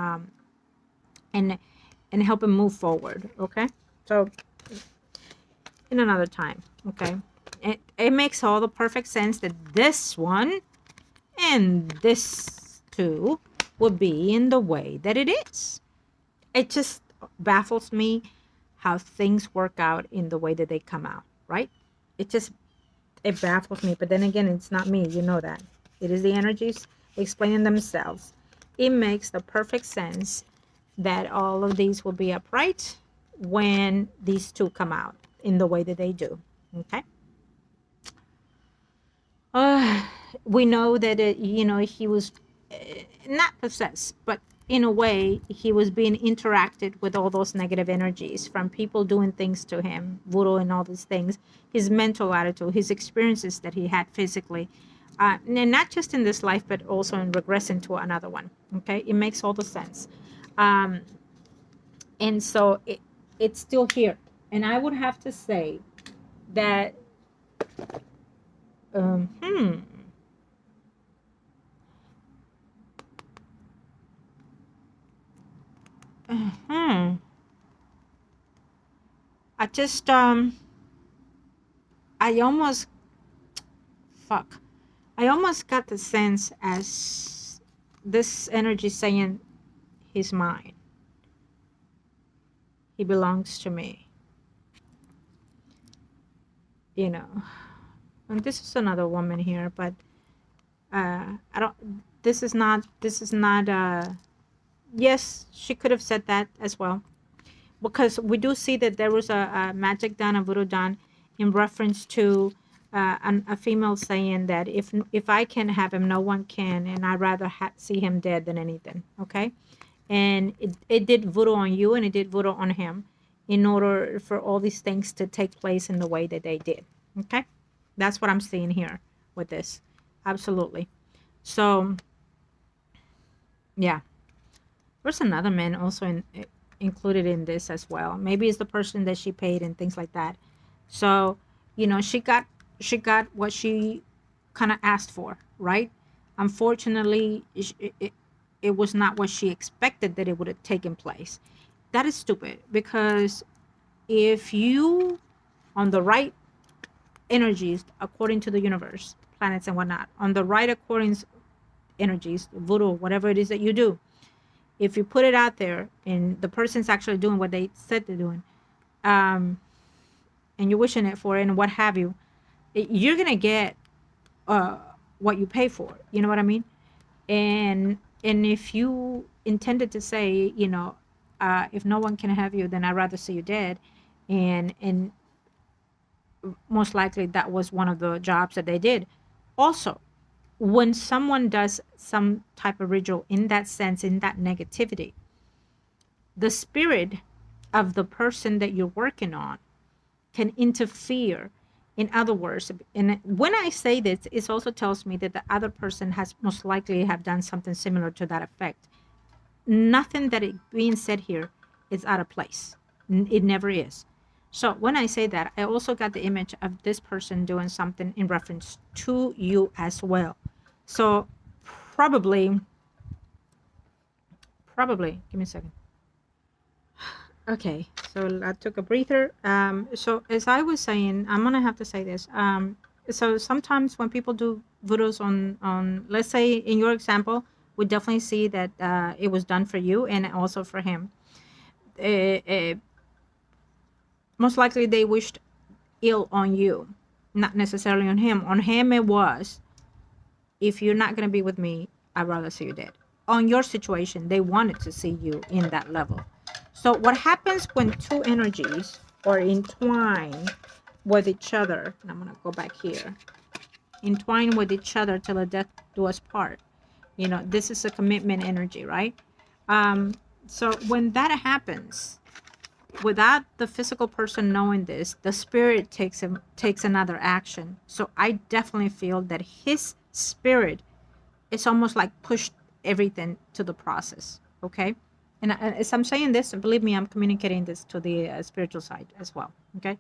help him move forward. Okay, so in another time. Okay, it makes all the perfect sense that this one and this too would be in the way that it is. It just baffles me how things work out in the way that they come out, right? It baffles me, but then again, it's not me, you know that. It is the energies explaining themselves. It makes the perfect sense that all of these will be upright when these two come out in the way that they do. Okay. We know that he was not possessed, but in a way he was being interacted with all those negative energies from people doing things to him, voodoo and all these things, his mental attitude, his experiences that he had physically, and not just in this life but also in regressing to another one. Okay, it makes all the sense. And so it's still here, and I would have to say that I just I almost fuck. I almost got the sense as this energy saying he's mine. He belongs to me. And this is another woman here, but I don't. This is not. Yes, she could have said that as well, because we do see that there was a magic done, a voodoo done, in reference to a female saying that if I can have him, no one can, and I'd rather see him dead than anything. Okay, and it did voodoo on you, and it did voodoo on him, in order for all these things to take place in the way that they did. Okay, that's what I'm seeing here with this. Absolutely. So, yeah. There's another man also included in this as well. Maybe it's the person that she paid and things like that. So, she got what she kind of asked for, right? Unfortunately, it was not what she expected that it would have taken place. That is stupid, because if you on the right energies according to the universe, planets and whatnot, on the right according energies, voodoo, whatever it is that you do, if you put it out there and the person's actually doing what they said they're doing, um, and you're wishing it for it and what have you, you're gonna get uh, what you pay for. You know what I mean? And if you intended to say, if no one can have you, then I'd rather see you dead, and most likely that was one of the jobs that they did. Also, when someone does some type of ritual in that sense, in that negativity, the spirit of the person that you're working on can interfere. In other words, and when I say this, it also tells me that the other person has most likely have done something similar to that effect. Nothing that is being said here is out of place. It never is. So when I say that, I also got the image of this person doing something in reference to you as well. So probably, give me a second. Okay, so I took a breather. So as I was saying, I'm gonna have to say this. So sometimes when people do videos on, let's say in your example, we definitely see that it was done for you and also for him. Uh, Most likely they wished ill on you, not necessarily on him. On him it was, if you're not gonna be with me, I'd rather see you dead. On your situation, they wanted to see you in that level. So what happens when two energies are entwined with each other, and I'm going to go back here, entwined with each other till the death do us part. This is a commitment energy, right? So when that happens, without the physical person knowing this, the spirit takes another action. So I definitely feel that his spirit is almost like pushed everything to the process, okay? And as I'm saying this, believe me, I'm communicating this to the spiritual side as well, okay?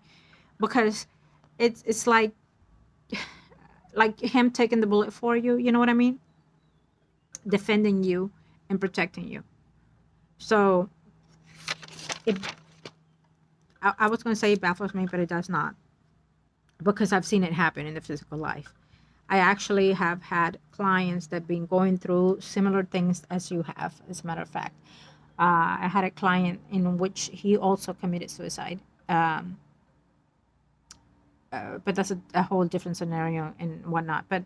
Because it's like him taking the bullet for you, you know what I mean? Defending you and protecting you. So it, I was going to say it baffles me, but it does not, because I've seen it happen in the physical life. I actually have had clients that have been going through similar things as you have, as a matter of fact. I had a client in which he also committed suicide. But that's a whole different scenario and whatnot. But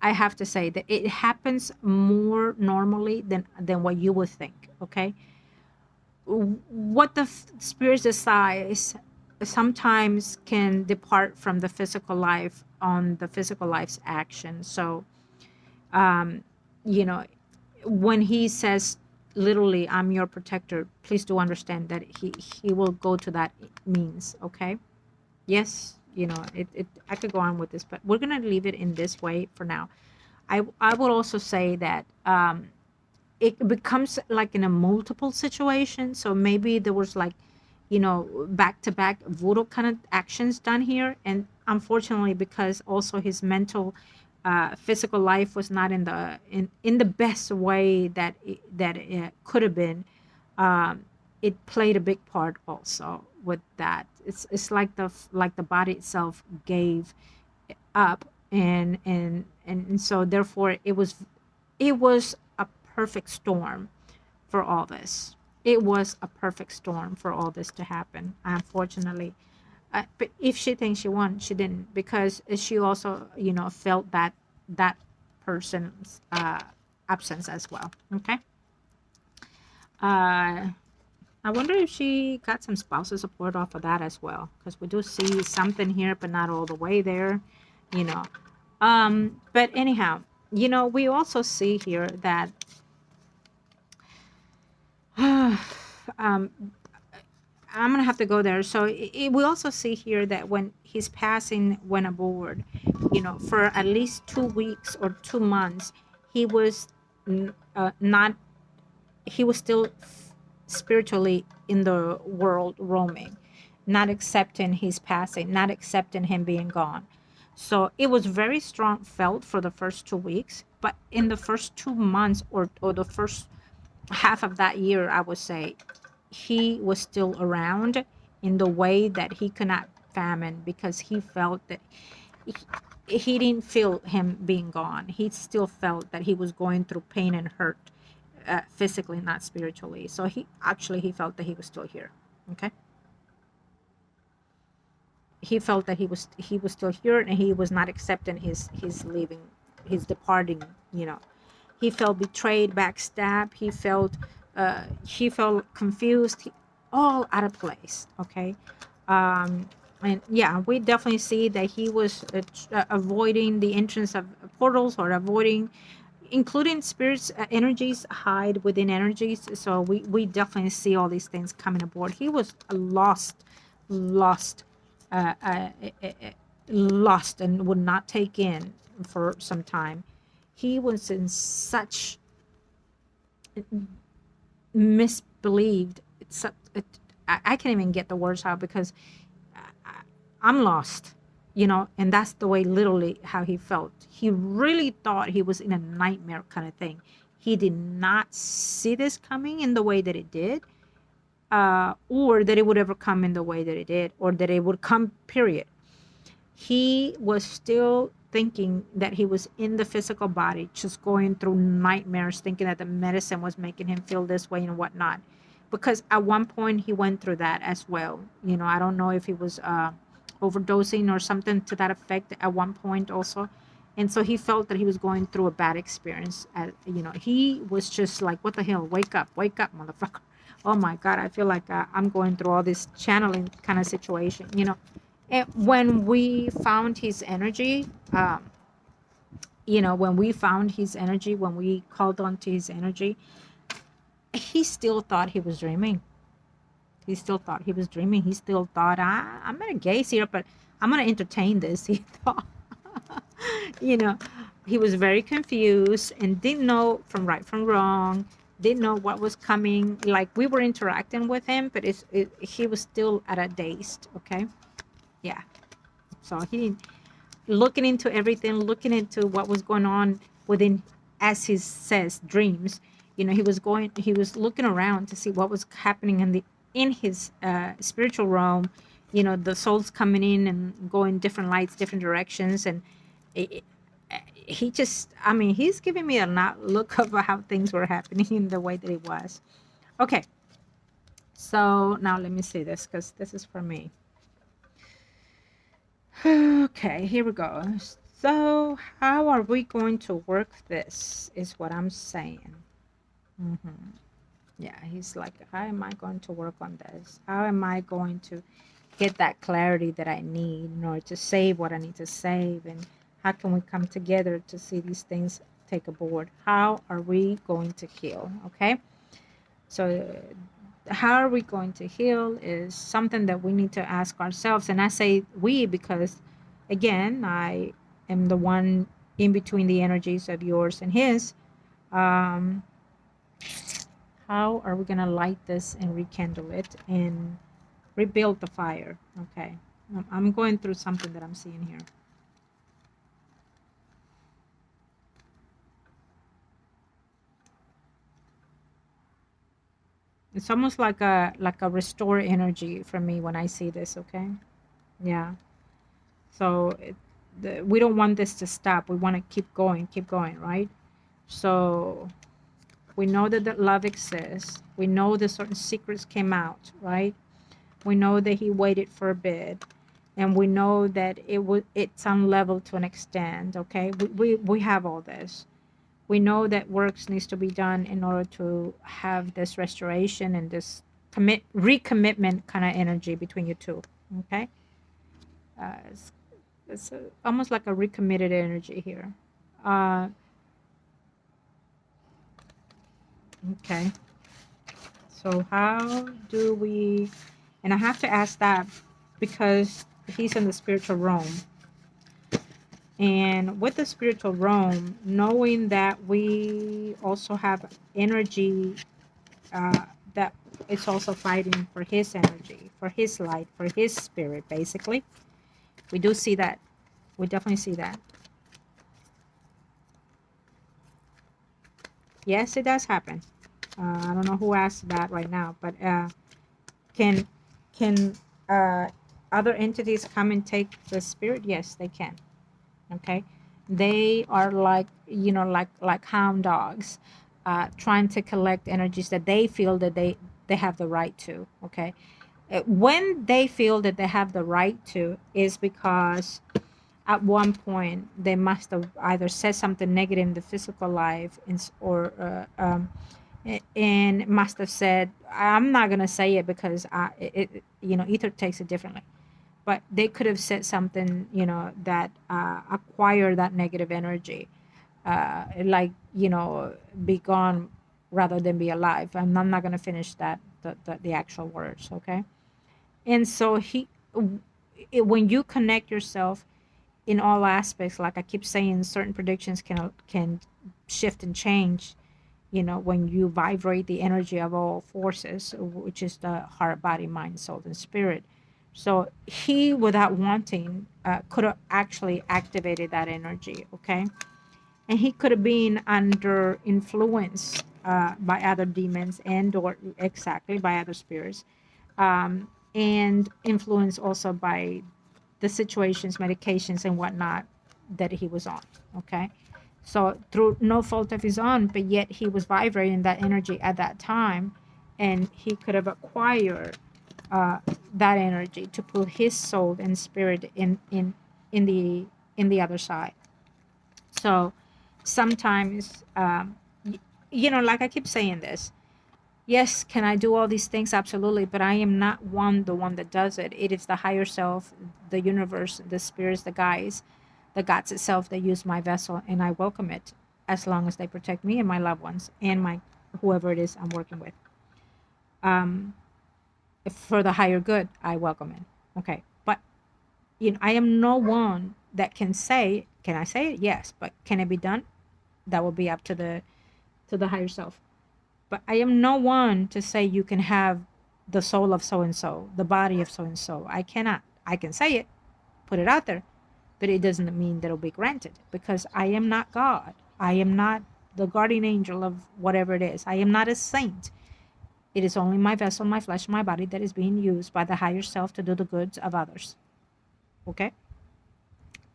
I have to say that it happens more normally than what you would think, okay? What the spirit decides sometimes can depart from the physical life on the physical life's action. So, um, you know, when he says literally, I'm your protector, please do understand that he will go to that means, okay? Yes, I could go on with this, but we're going to leave it in this way for now. I would also say that it becomes like in a multiple situation. So maybe there was like, back to back voodoo kind of actions done here. And unfortunately, because also his mental, physical life was not in the best way that it could have been, it played a big part also with that. It's like the body itself gave up, and so therefore it was a perfect storm for all this. It was a perfect storm for all this to happen, unfortunately. But if she thinks she won, she didn't, because she also, felt that person's absence as well. Okay. Uh, I wonder if she got some spousal support off of that as well, because we do see something here, but not all the way there, you know. But anyhow, we also see here that um, I'm gonna have to go there. So we also see here that when his passing went aboard, for at least 2 weeks or 2 months, he was not. He was still spiritually in the world roaming, not accepting his passing, not accepting him being gone. So it was very strong felt for the first 2 weeks, but in the first 2 months, or the first half of that year, I would say, he was still around in the way that he could not famine, because he felt that he didn't feel him being gone. He still felt that he was going through pain and hurt, physically, not spiritually. So he felt that he was still here. Okay, he felt that he was still here, and he was not accepting his leaving, his departing. He felt betrayed, backstabbed. He felt confused, all out of place. Okay, and yeah, we definitely see that he was avoiding the entrance of portals, or avoiding, including spirits, energies hide within energies. So we definitely see all these things coming aboard. He was lost, uh, uh, uh, uh, lost, and would not take in for some time. He was in such misbelieved. I can't even get the words out, because I'm lost, and that's the way, literally, how he felt. He really thought he was in a nightmare kind of thing. He did not see this coming in the way that it did, or that it would ever come in the way that it did, or that it would come, period. He was still thinking that he was in the physical body, just going through nightmares, thinking that the medicine was making him feel this way and whatnot. Because at one point he went through that as well. I don't know if he was overdosing or something to that effect at one point also. And so he felt that he was going through a bad experience. He was just like, what the hell? Wake up, motherfucker. Oh my God, I feel like I'm going through all this channeling kind of situation. And when we found his energy, when we called on to his energy, he still thought he was dreaming. He still thought he was dreaming. He still thought, I'm going to gaze here, but I'm going to entertain this. He thought, you know, he was very confused and didn't know from right from wrong, didn't know what was coming. Like, we were interacting with him, but he was still at a dazed, okay? Yeah. So he looking into everything, looking into what was going on within, as he says, dreams. He was looking around to see what was happening in his spiritual realm. The souls coming in and going different lights, different directions, and he just, he's giving me a look of how things were happening in the way that it was. Okay, so now let me see this, because this is for me. Okay, here we go. So how are we going to work this is what I'm saying. Yeah, he's like, how am I going to work on this? How am I going to get that clarity that I need in order to save what I need to save? And how can we come together to see these things take aboard? How are we going to heal? Okay, so how are we going to heal is something that we need to ask ourselves. And I say we because, again, I am the one in between the energies of yours and his. How are we going to light this and rekindle it and rebuild the fire? Okay, I'm going through something that I'm seeing here. It's almost like a restore energy for me when I see this. Okay, yeah. So we don't want this to stop. We want to keep going, right? So we know that love exists. We know that certain secrets came out, right? We know that he waited for a bit, and we know that it's unleveled to an extent. Okay, we have all this. We know that works needs to be done in order to have this restoration and this recommitment kind of energy between you two. Okay, it's almost like a recommitted energy here. Okay, so how do we, and I have to ask that because he's in the spiritual realm. And with the spiritual realm, knowing that we also have energy that it's also fighting for his energy, for his light, for his spirit, basically. We do see that. We definitely see that. Yes, it does happen. I don't know who asked that right now, but can can other entities come and take the spirit? Yes, they can. Okay, they are like, like hound dogs, trying to collect energies that they feel that they have the right to. Okay, when they feel that they have the right to is because at one point they must have either said something negative in the physical life, or and must have said, I'm not going to say it because ether takes it differently, but they could have said something, that acquired that negative energy, like, be gone rather than be alive. I'm not going to finish that, the actual words. Okay. And so when you connect yourself in all aspects, like I keep saying, certain predictions can shift and change, when you vibrate the energy of all forces, which is the heart, body, mind, soul, and spirit. So he, without wanting, could have actually activated that energy. Okay. And he could have been under influence by other demons, and or exactly by other spirits, and influenced also by the situations, medications, and whatnot that he was on. Okay. So through no fault of his own, but yet he was vibrating that energy at that time, and he could have acquired uh, that energy to put his soul and spirit in the other side. So sometimes, like I keep saying this. Yes, can I do all these things? Absolutely, but I am not the one that does it. It is the higher self, the universe, the spirits, the guides, the gods itself that use my vessel, and I welcome it as long as they protect me and my loved ones and my whoever it is I'm working with. Um, for the higher good, I welcome it. Okay, but I am no one that can say. Can I say it? Yes, but can it be done? That will be up to the higher self. But I am no one to say you can have the soul of so and so, the body of so and so. I cannot. I can say it, put it out there, but it doesn't mean that it'll be granted, because I am not God. I am not the guardian angel of whatever it is. I am not a saint. It is only my vessel, my flesh, my body that is being used by the higher self to do the goods of others. Okay?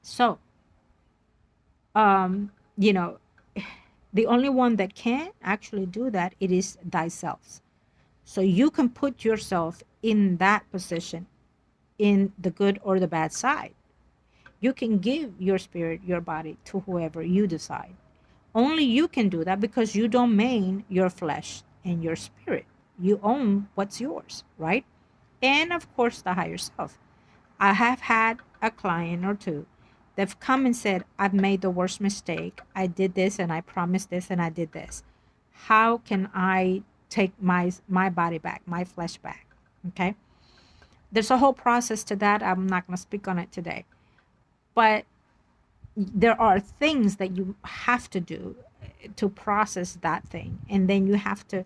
So, um, you know, the only one that can actually do that, it is thyself. So you can put yourself in that position, in the good or the bad side. You can give your spirit, your body to whoever you decide. Only you can do that, because you domain your flesh and your spirit. You own what's yours, right? And of course, the higher self. I have had a client or two that've come and said, I've made the worst mistake. I did this and I promised this and I did this. How can I take my body back, my flesh back? Okay. There's a whole process to that. I'm not going to speak on it today. But there are things that you have to do to process that thing. And then you have to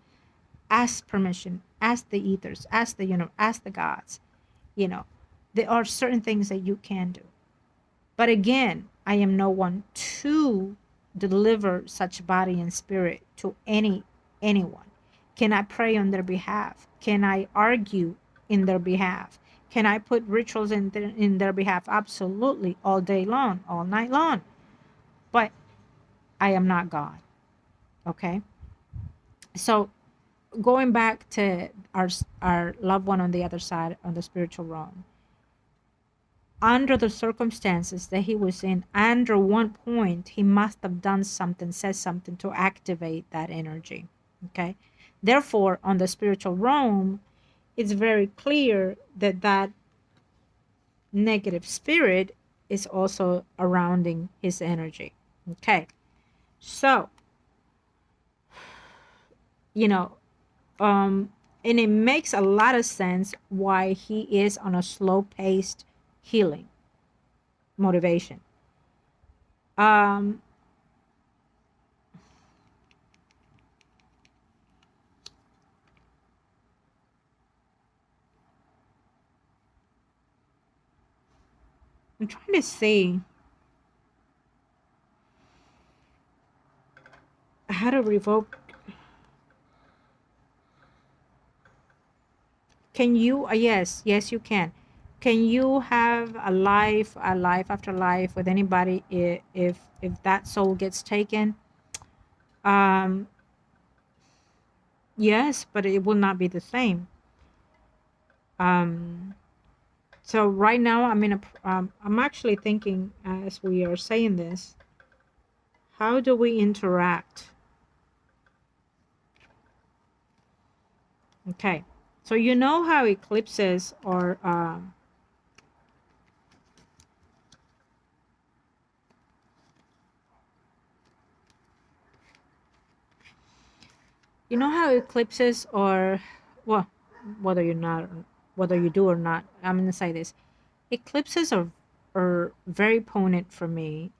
ask permission, ask the ethers, ask the ask the gods. There are certain things that you can do. But again, I am no one to deliver such body and spirit to anyone. Can I pray on their behalf? Can I argue in their behalf? Can I put rituals in their behalf? Absolutely, all day long, all night long. But I am not God. Okay? So going back to our loved one on the other side, on the spiritual realm, under the circumstances that he was in, under one point, he must have done something, said something to activate that energy. Okay? Therefore, on the spiritual realm, it's very clear that that negative spirit is also surrounding his energy. Okay? So, you know, and it makes a lot of sense why he is on a slow-paced healing motivation. I'm trying to see how to revoke. Can you? Yes, yes, you can. Can you have a life after life with anybody if that soul gets taken? Um, yes, but it will not be the same. Um, so right now I'm actually thinking as we are saying this, how do we interact? Okay, so you know how eclipses are. You know how eclipses are, well, whether you're not, whether you do or not. I'm gonna say this: eclipses are very potent for me.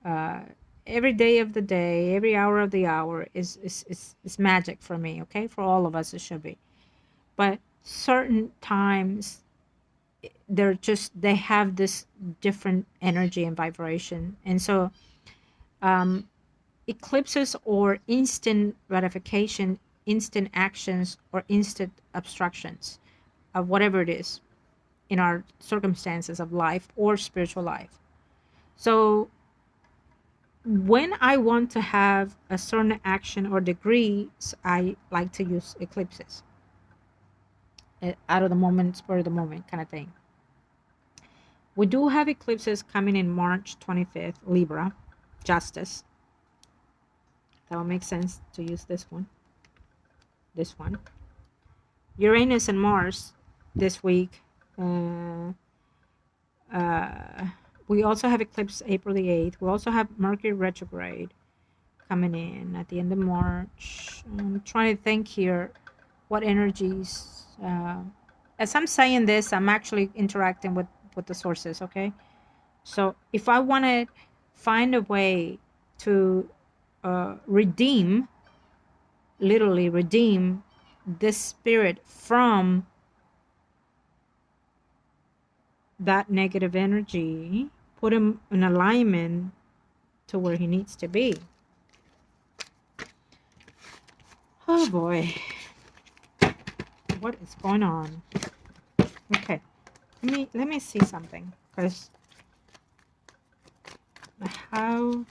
Every day of the day, every hour of the hour is magic for me. Okay, for all of us, it should be. But certain times, they have this different energy and vibration, and so um, eclipses or instant gratification, instant actions, or instant obstructions of whatever it is in our circumstances of life or spiritual life. So when I want to have a certain action or degree, I like to use eclipses. Out of the moment, spur of the moment kind of thing. We do have eclipses coming in March 25th, Libra, Justice. That will make sense to use this one. This one. Uranus and Mars this week. Uh, we also have eclipse April the 8th. We also have Mercury retrograde coming in at the end of March. I'm trying to think here what energies. As I'm saying this, I'm actually interacting with the sources, okay? So if I want to find a way to redeem, literally redeem this spirit from that negative energy, put him in alignment to where he needs to be. Oh boy, what is going on? Okay, let me see something, because how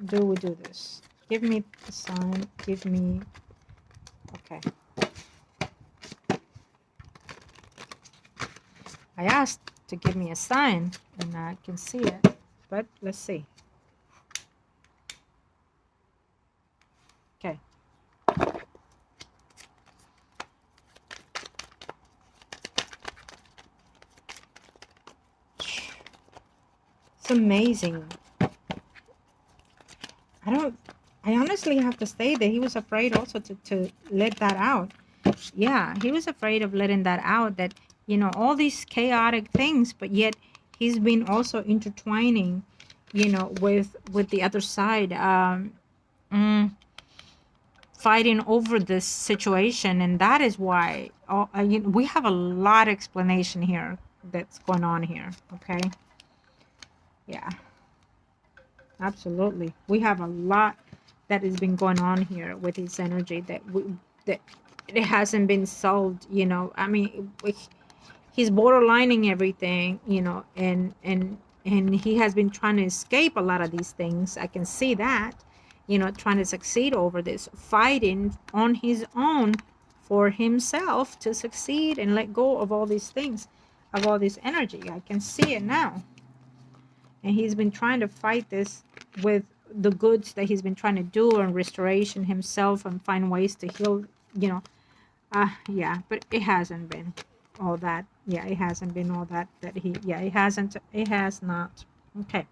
do we do this? Give me the sign. Give me. Okay. I asked to give me a sign, and I can see it, but let's see. Okay. It's amazing. I honestly have to say that he was afraid also to let that out. Yeah, he was afraid of letting that out, that, you know, all these chaotic things, but yet he's been also intertwining, you know, with the other side, fighting over this situation. And that is why you know, we have a lot of explanation here that's going on here. Okay. Yeah, absolutely. We have a lot that has been going on here with his energy that it hasn't been solved. You know, I mean, he's borderlining everything. You know, and he has been trying to escape a lot of these things. I can see that. You know, trying to succeed over this, fighting on his own for himself to succeed and let go of all these things, of all this energy. I can see it now. And he's been trying to fight this with the goods that he's been trying to do and restoration himself and find ways to heal, you know. Yeah, but it hasn't been all that. Yeah, it hasn't been all that it has not. Okay.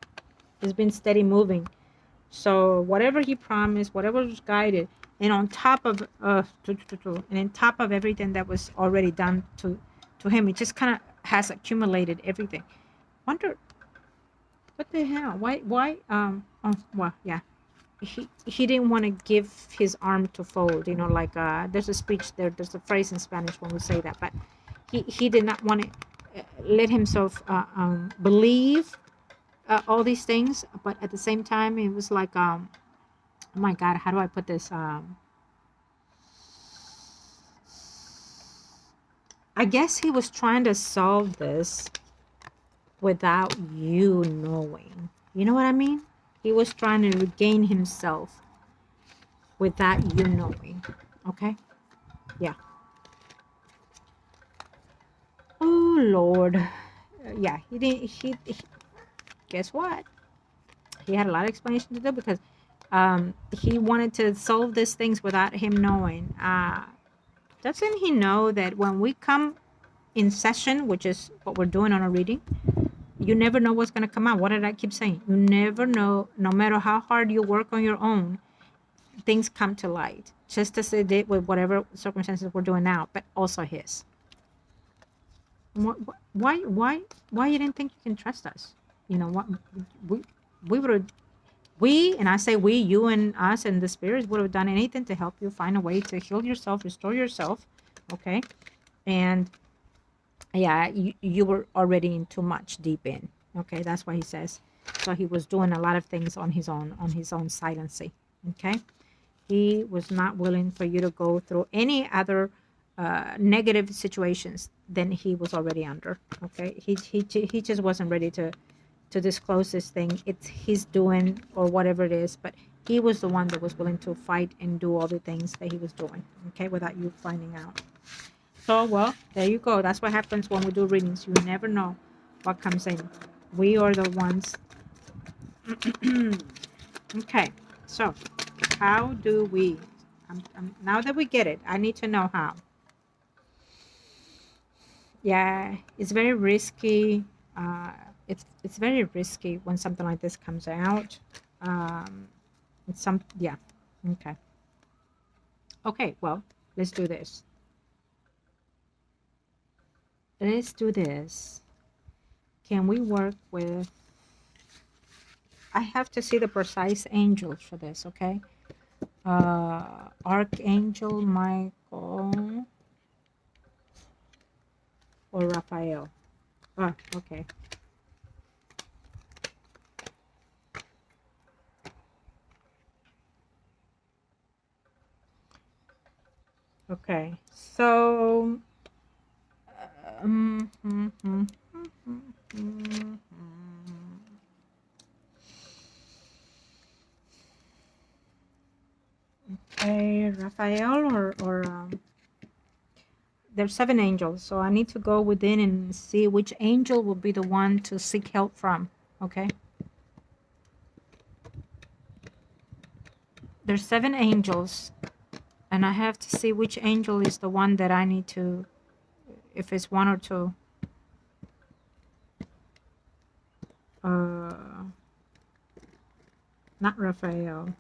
It's been steady moving. So whatever he promised, whatever was guided, and on top of and on top of everything that was already done to him, it just kind of has accumulated everything. Wonder what the hell? Why oh well, yeah. He didn't want to give his arm to fold, you know, like there's a speech there's a phrase in Spanish when we say that, but he did not want it let himself believe all these things, but at the same time, it was like, oh my God, how do I put this? I guess he was trying to solve this without you knowing. You know what I mean? He was trying to regain himself without you knowing. Okay? Yeah. Oh, Lord. Yeah, he didn't. Guess what? He had a lot of explanation to do because he wanted to solve these things without him knowing. Doesn't he know that when we come in session, which is what we're doing on a reading, you never know what's going to come out. What did I keep saying? You never know, no matter how hard you work on your own, things come to light, just as they did with whatever circumstances we're doing now, but also his. Why you didn't think you can trust us? You know what? We would have, we, and I say we, you and us and the spirits would have done anything to help you find a way to heal yourself, restore yourself. Okay. And yeah, you were already in too much deep in. Okay. That's what he says. So he was doing a lot of things on his own silency. Okay. He was not willing for you to go through any other negative situations than he was already under. Okay. He just wasn't ready to disclose this thing. It's his doing or whatever it is, but he was the one that was willing to fight and do all the things that he was doing, okay, without you finding out. So, well, there you go. That's what happens when we do readings. You never know what comes in. We are the ones. Okay, so how do we, now that we get it, I need to know how. Yeah, it's very risky. It's very risky when something like this comes out. Yeah. Okay, well, let's do this. Can we work with, I have to see the precise angels for this, okay? Archangel Michael or Raphael. Oh, okay. Okay, so okay, Raphael or there's 7 angels, so I need to go within and see which angel will be the one to seek help from. Okay, there's 7 angels, and I have to see which angel is the one that I need to, if it's 1 or 2. Not Raphael.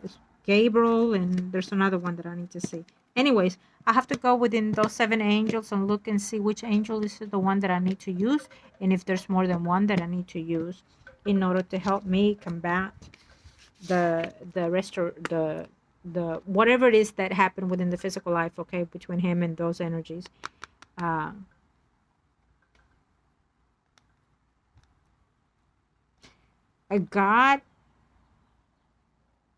It's Gabriel, and there's another one that I need to see. Anyways, I have to go within those 7 angels and look and see which angel is the one that I need to use, and if there's more than one that I need to use in order to help me combat the whatever it is that happened within the physical life, okay, between him and those energies. God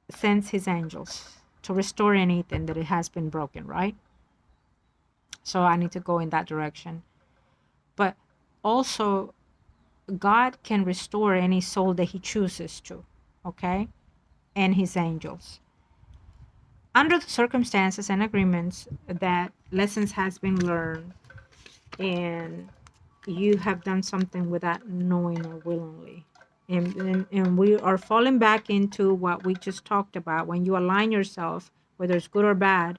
sends his angels to restore anything that it has been broken, right? So I need to go in that direction. But also, God can restore any soul that he chooses to, okay? And his angels. Under the circumstances and agreements that lessons has been learned and you have done something without knowing or willingly. And we are falling back into what we just talked about. When you align yourself, whether it's good or bad,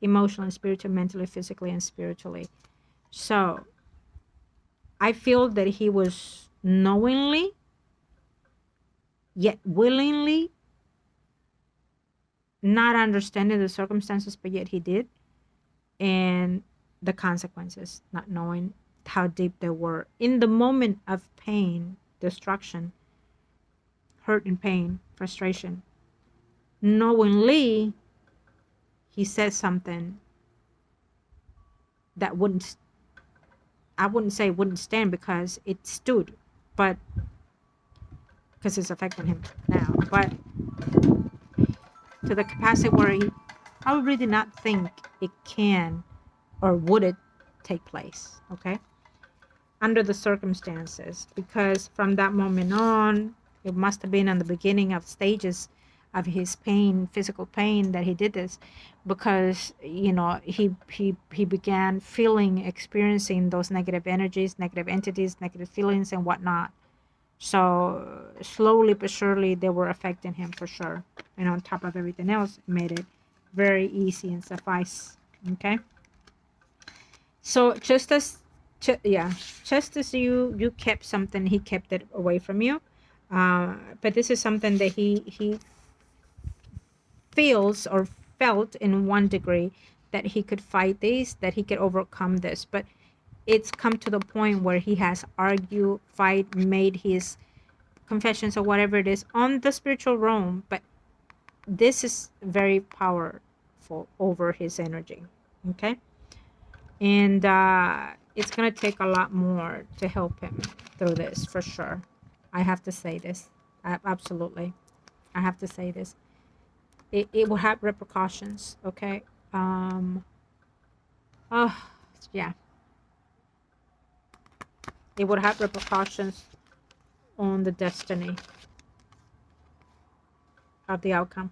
emotionally, spiritually, mentally, physically, and spiritually. So I feel that he was knowingly, yet willingly, not understanding the circumstances, but yet he did. And the consequences, not knowing how deep they were. In the moment of pain, destruction, hurt and pain, frustration, knowingly, he said something that wouldn't I wouldn't say wouldn't stand, because it stood, but because it's affecting him now, but to the capacity where he probably did not think it can or would it take place, okay, under the circumstances, because from that moment on, it must have been on the beginning of stages of his pain, physical pain, that he did this, because you know he began feeling, experiencing those negative energies, negative entities, negative feelings and whatnot. So slowly but surely they were affecting him for sure, and on top of everything else, it made it very easy and suffice. Okay, so yeah, just as you kept something, he kept it away from you. But this is something that he feels or felt in one degree, that he could fight this, that he could overcome this. But it's come to the point where he has argued, fight, made his confessions or whatever it is on the spiritual realm. But this is very powerful over his energy. Okay, and it's gonna take a lot more to help him through this for sure. I have to say this. Absolutely, I have to say this. It will have repercussions. Okay. Oh, yeah. It would have repercussions on the destiny of the outcome.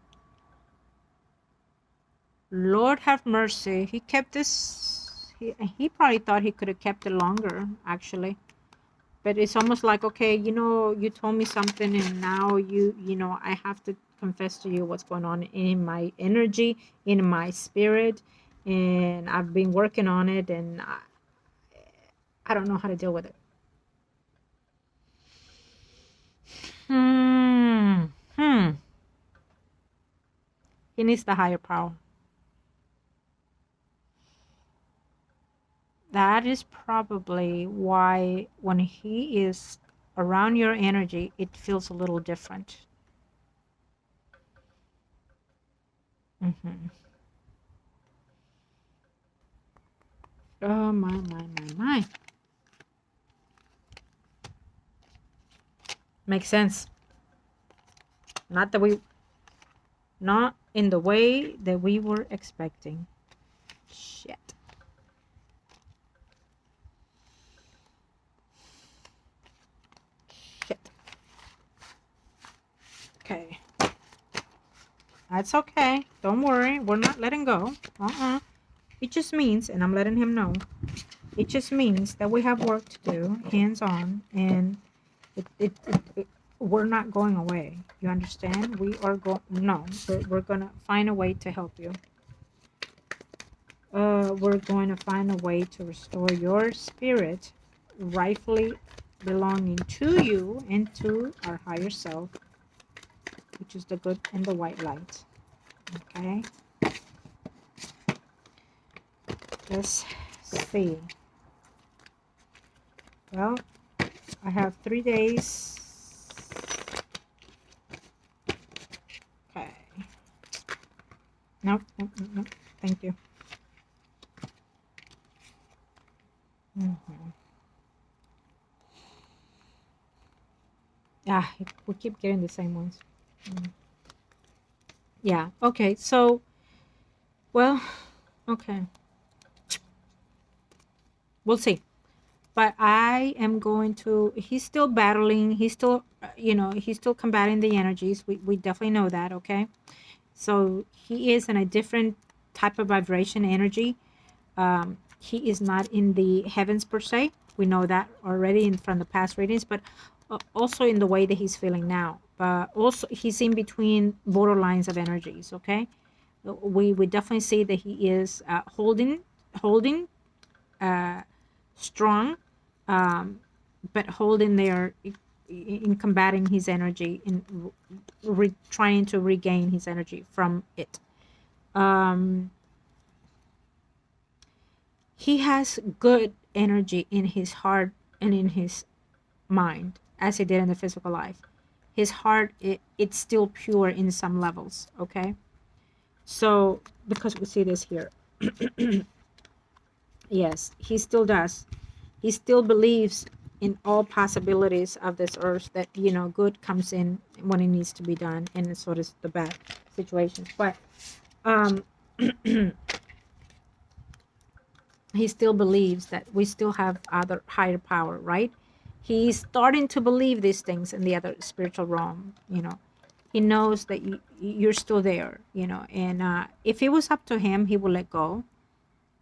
Lord have mercy. He kept this. He probably thought he could have kept it longer, actually. But it's almost like, okay, you know, you told me something, and now you know, I have to confess to you what's going on in my energy, in my spirit, and I've been working on it, and I don't know how to deal with it. He needs the higher power. That is probably why when he is around your energy, it feels a little different. Oh, my. Makes sense. Not in the way that we were expecting. Shit. Okay. That's okay. Don't worry. We're not letting go. It just means, and I'm letting him know, it just means that we have work to do, hands-on, and we're not going away. You understand? We're going to find a way to help you. We're going to find a way to restore your spirit, rightfully belonging to you and to our higher self, which is the good and the white light. Okay? Let's see. Well, I have 3 days. Okay. Nope. Thank you. Yeah, we keep getting the same ones. Yeah, okay, so, well, okay. We'll see. But I am going to, he's still battling, he's still, he's still combating the energies. We definitely know that, okay? So he is in a different type of vibration energy. He is not in the heavens per se. We know that already from the past readings, but also in the way that he's feeling now. But also he's in between borderlines of energies, okay? We definitely see that he is holding strong, but holding there in combating his energy, in trying to regain his energy from it. He has good energy in his heart and in his mind, as he did in the physical life. His heart, it's still pure in some levels, okay? So, because we see this here. Yes, he still does. he still believes in all possibilities of this earth, that good comes in when it needs to be done, and so does the bad situations. But um he still believes that we still have other higher power, right? He's starting to believe these things in the other spiritual realm. He knows that you're still there, and if it was up to him, he will let go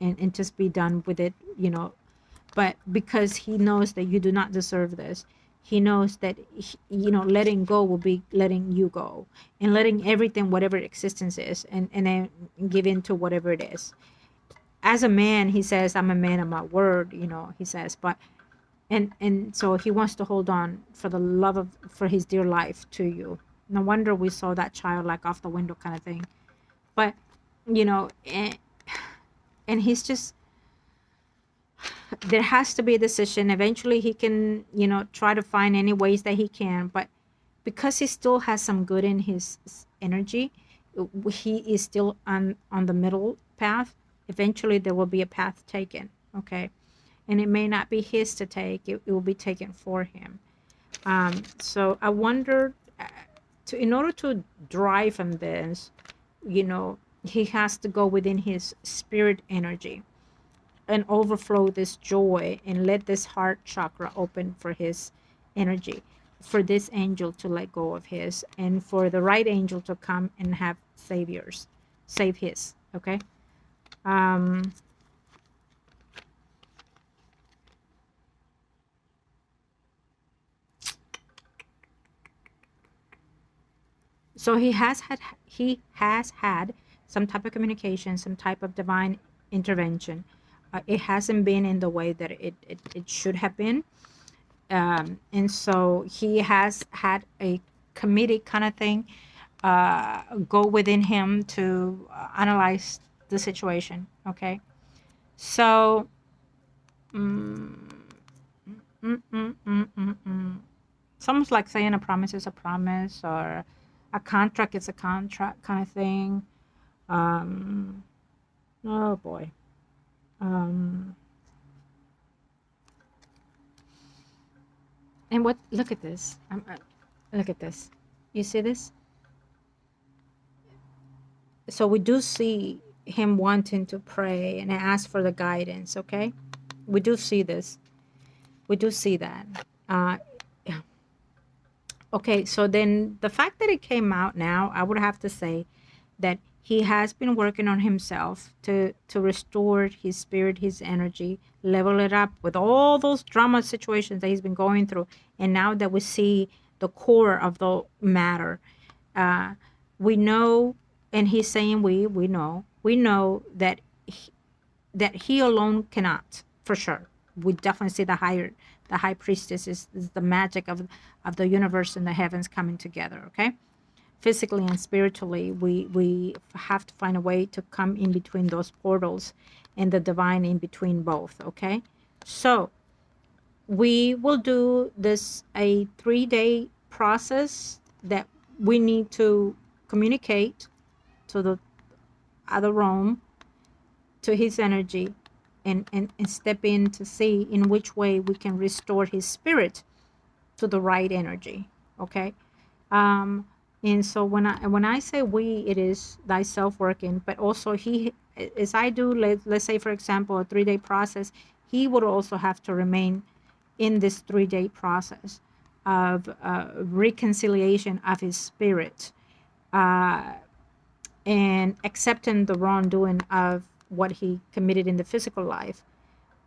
and just be done with it, but because he knows that you do not deserve this, he knows that letting go will be letting you go, and letting everything, whatever existence is, and then give in to whatever it is. As a man, he says, I'm a man of my word, he says, but and so he wants to hold on for the love of, for his dear life to you. No wonder we saw that child like off the window kind of thing. But and he's just, there has to be a decision. Eventually he can try to find any ways that he can, but because he still has some good in his energy, he is still on the middle path. Eventually there will be a path taken, okay? And it may not be his to take, it will be taken for him. So I wonder, in order to drive him this, he has to go within his spirit energy and overflow this joy, and let this heart chakra open for his energy, for this angel to let go of his, and for the right angel to come and have save his, okay? So he has had some type of communication, some type of divine intervention. It hasn't been in the way that it should have been. And so he has had a committee kind of thing go within him to analyze the situation, okay? So it's almost like saying a promise is a promise, or a contract is a contract kind of thing. Oh boy. And what, look at this. Look at this. You see this? So we do see him wanting to pray and ask for the guidance, okay? We do see this. We do see that. Yeah. Okay, so then the fact that it came out now, I would have to say that he has been working on himself to restore his spirit, his energy, level it up with all those drama situations that he's been going through. And now that we see the core of the matter, we know, and he's saying we know that he alone cannot, for sure. We definitely see the high priestess is the magic of the universe and the heavens coming together, okay? Physically and spiritually, we have to find a way to come in between those portals and the divine in between both, okay? So we will do this, a 3-day process that we need to communicate to the other realm, to his energy, and step in to see in which way we can restore his spirit to the right energy, okay? And so when I say we, it is thyself working, but also he, as I do, let's say, for example, a 3-day process, he would also have to remain in this 3-day process of reconciliation of his spirit, and accepting the wrongdoing of what he committed in the physical life.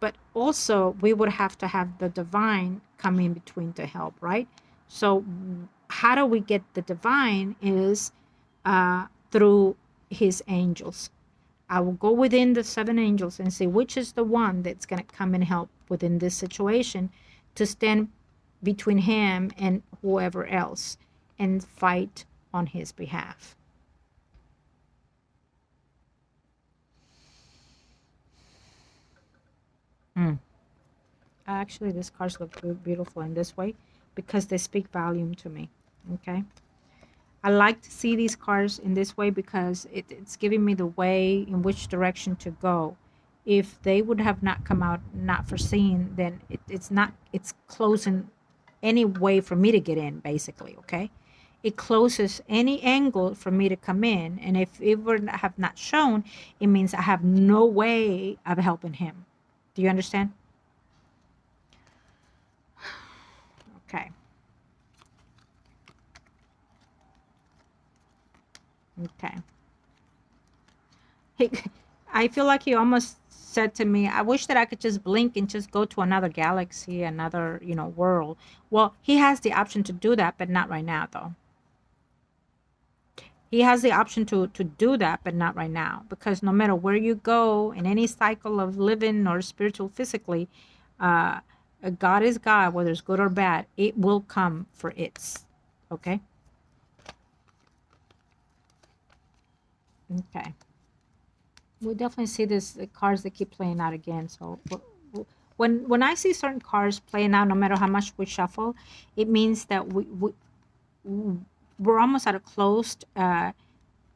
But also we would have to have the divine come in between to help, right? So how do we get the divine is through his angels. I will go within the 7 angels and see which is the one that's going to come and help within this situation to stand between him and whoever else and fight on his behalf. Actually, these cards look beautiful in this way because they speak volume to me, okay? I like to see these cards in this way because it's giving me the way in which direction to go. if they would have not come out not foreseen, then it's closing any way for me to get in, basically. Okay, it closes any angle for me to come in, and if it would have not shown, it means I have no way of helping him. Do you understand? Okay. Okay. He, I feel like he almost said to me, I wish that I could just blink and just go to another galaxy, another, world. Well, he has the option to do that, but not right now, though. He has the option to do that, but not right now. Because no matter where you go in any cycle of living or spiritual, physically, uh, God is God, whether it's good or bad. It will come for its. Okay? Okay. We definitely see this cards that keep playing out again. So when I see certain cards playing out, no matter how much we shuffle, it means that we're almost at a closed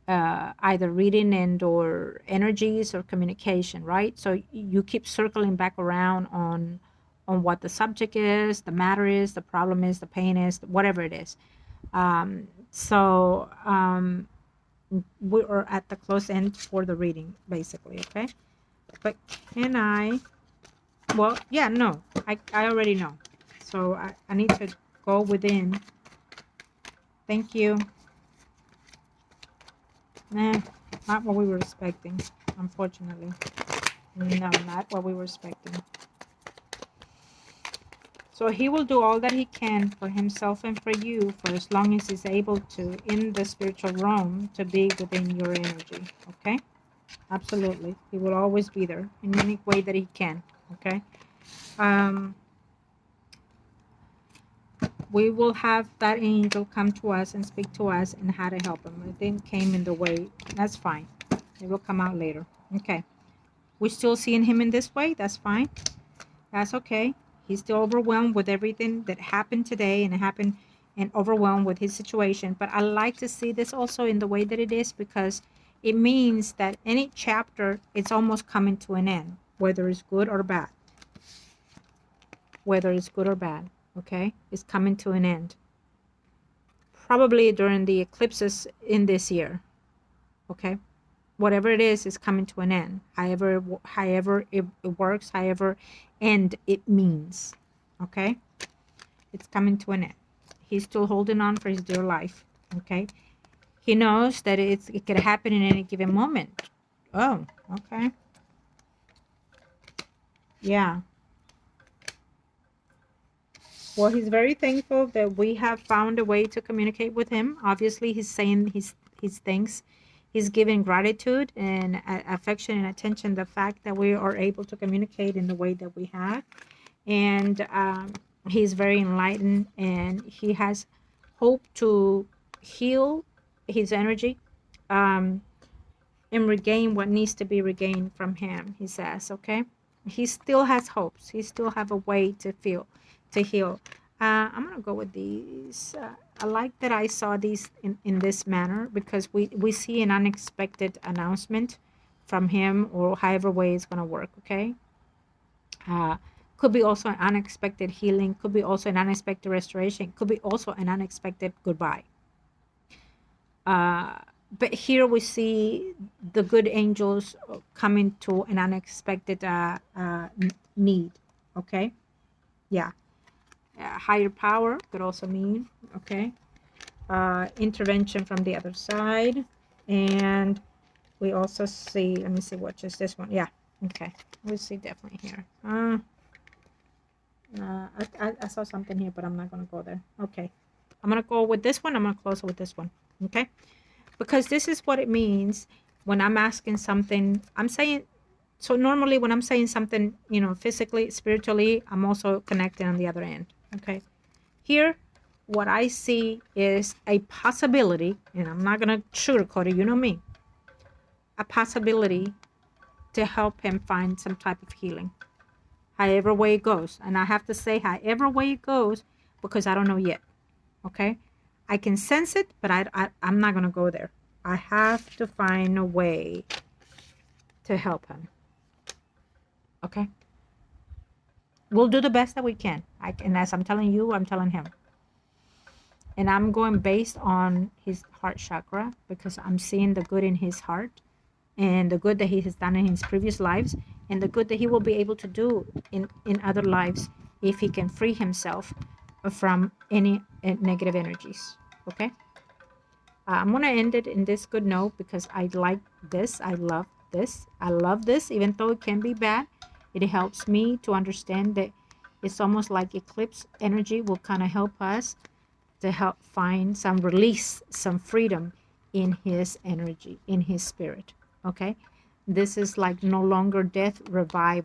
either reading and or energies or communication, right? So you keep circling back around on what the subject is, the matter is, the problem is, the pain is, whatever it is. So we are at the close end for the reading, basically. Okay, but can I, well, yeah, no, I already know, so I need to go within. Thank you. Nah, not what we were expecting, unfortunately. No, not what we were expecting. So he will do all that he can for himself and for you for as long as he's able to in the spiritual realm to be within your energy. Okay? Absolutely. He will always be there in any way that he can. Okay? We will have that angel come to us and speak to us and how to help him. It didn't came in the way. That's fine. It will come out later. Okay. We're still seeing him in this way. That's fine. That's okay. He's still overwhelmed with everything that happened today and happened and overwhelmed with his situation. But I like to see this also in the way that it is because it means that any chapter, it's almost coming to an end, whether it's good or bad. Whether it's good or bad, okay? It's coming to an end. Probably during the eclipses in this year, okay? Whatever it is coming to an end. However it works, however end it means, okay? It's coming to an end. He's still holding on for his dear life, okay? He knows that it could happen in any given moment. Oh, okay. Yeah. Well, he's very thankful that we have found a way to communicate with him. Obviously, he's saying his things. He's giving gratitude and affection and attention the fact that we are able to communicate in the way that we have. And he's very enlightened and he has hope to heal his energy and regain what needs to be regained from him, he says, okay? He still has hopes. He still have a way to heal. I'm going to go with these. I like that I saw these in this manner because we see an unexpected announcement from him or however way it's going to work, okay? Could be also an unexpected healing. Could be also an unexpected restoration. Could be also an unexpected goodbye. But here we see the good angels coming to an unexpected need, okay? Yeah. Higher power could also mean, okay? Intervention from the other side. And we also see, let me see, what is this one? Yeah, okay. We see definitely here. I saw something here, but I'm not going to go there. Okay. I'm going to go with this one. I'm going to close with this one, okay? Because this is what it means when I'm asking something. I'm saying, so normally when I'm saying something, physically, spiritually, I'm also connecting on the other end, okay? Here, what I see is a possibility, and I'm not going to sugarcoat it, you know me, a possibility to help him find some type of healing, however way it goes. And I have to say however way it goes because I don't know yet, okay? I can sense it, but I'm not going to go there. I have to find a way to help him. Okay? We'll do the best that we can. And as I'm telling you, I'm telling him. And I'm going based on his heart chakra because I'm seeing the good in his heart and the good that he has done in his previous lives and the good that he will be able to do in other lives if he can free himself from any negative energies. Okay? I'm going to end it in this good note because I like this. I love this. I love this, even though it can be bad. It helps me to understand that it's almost like eclipse energy will kind of help us to help find some release, some freedom in his energy, in his spirit. Okay? This is like no longer death, revival.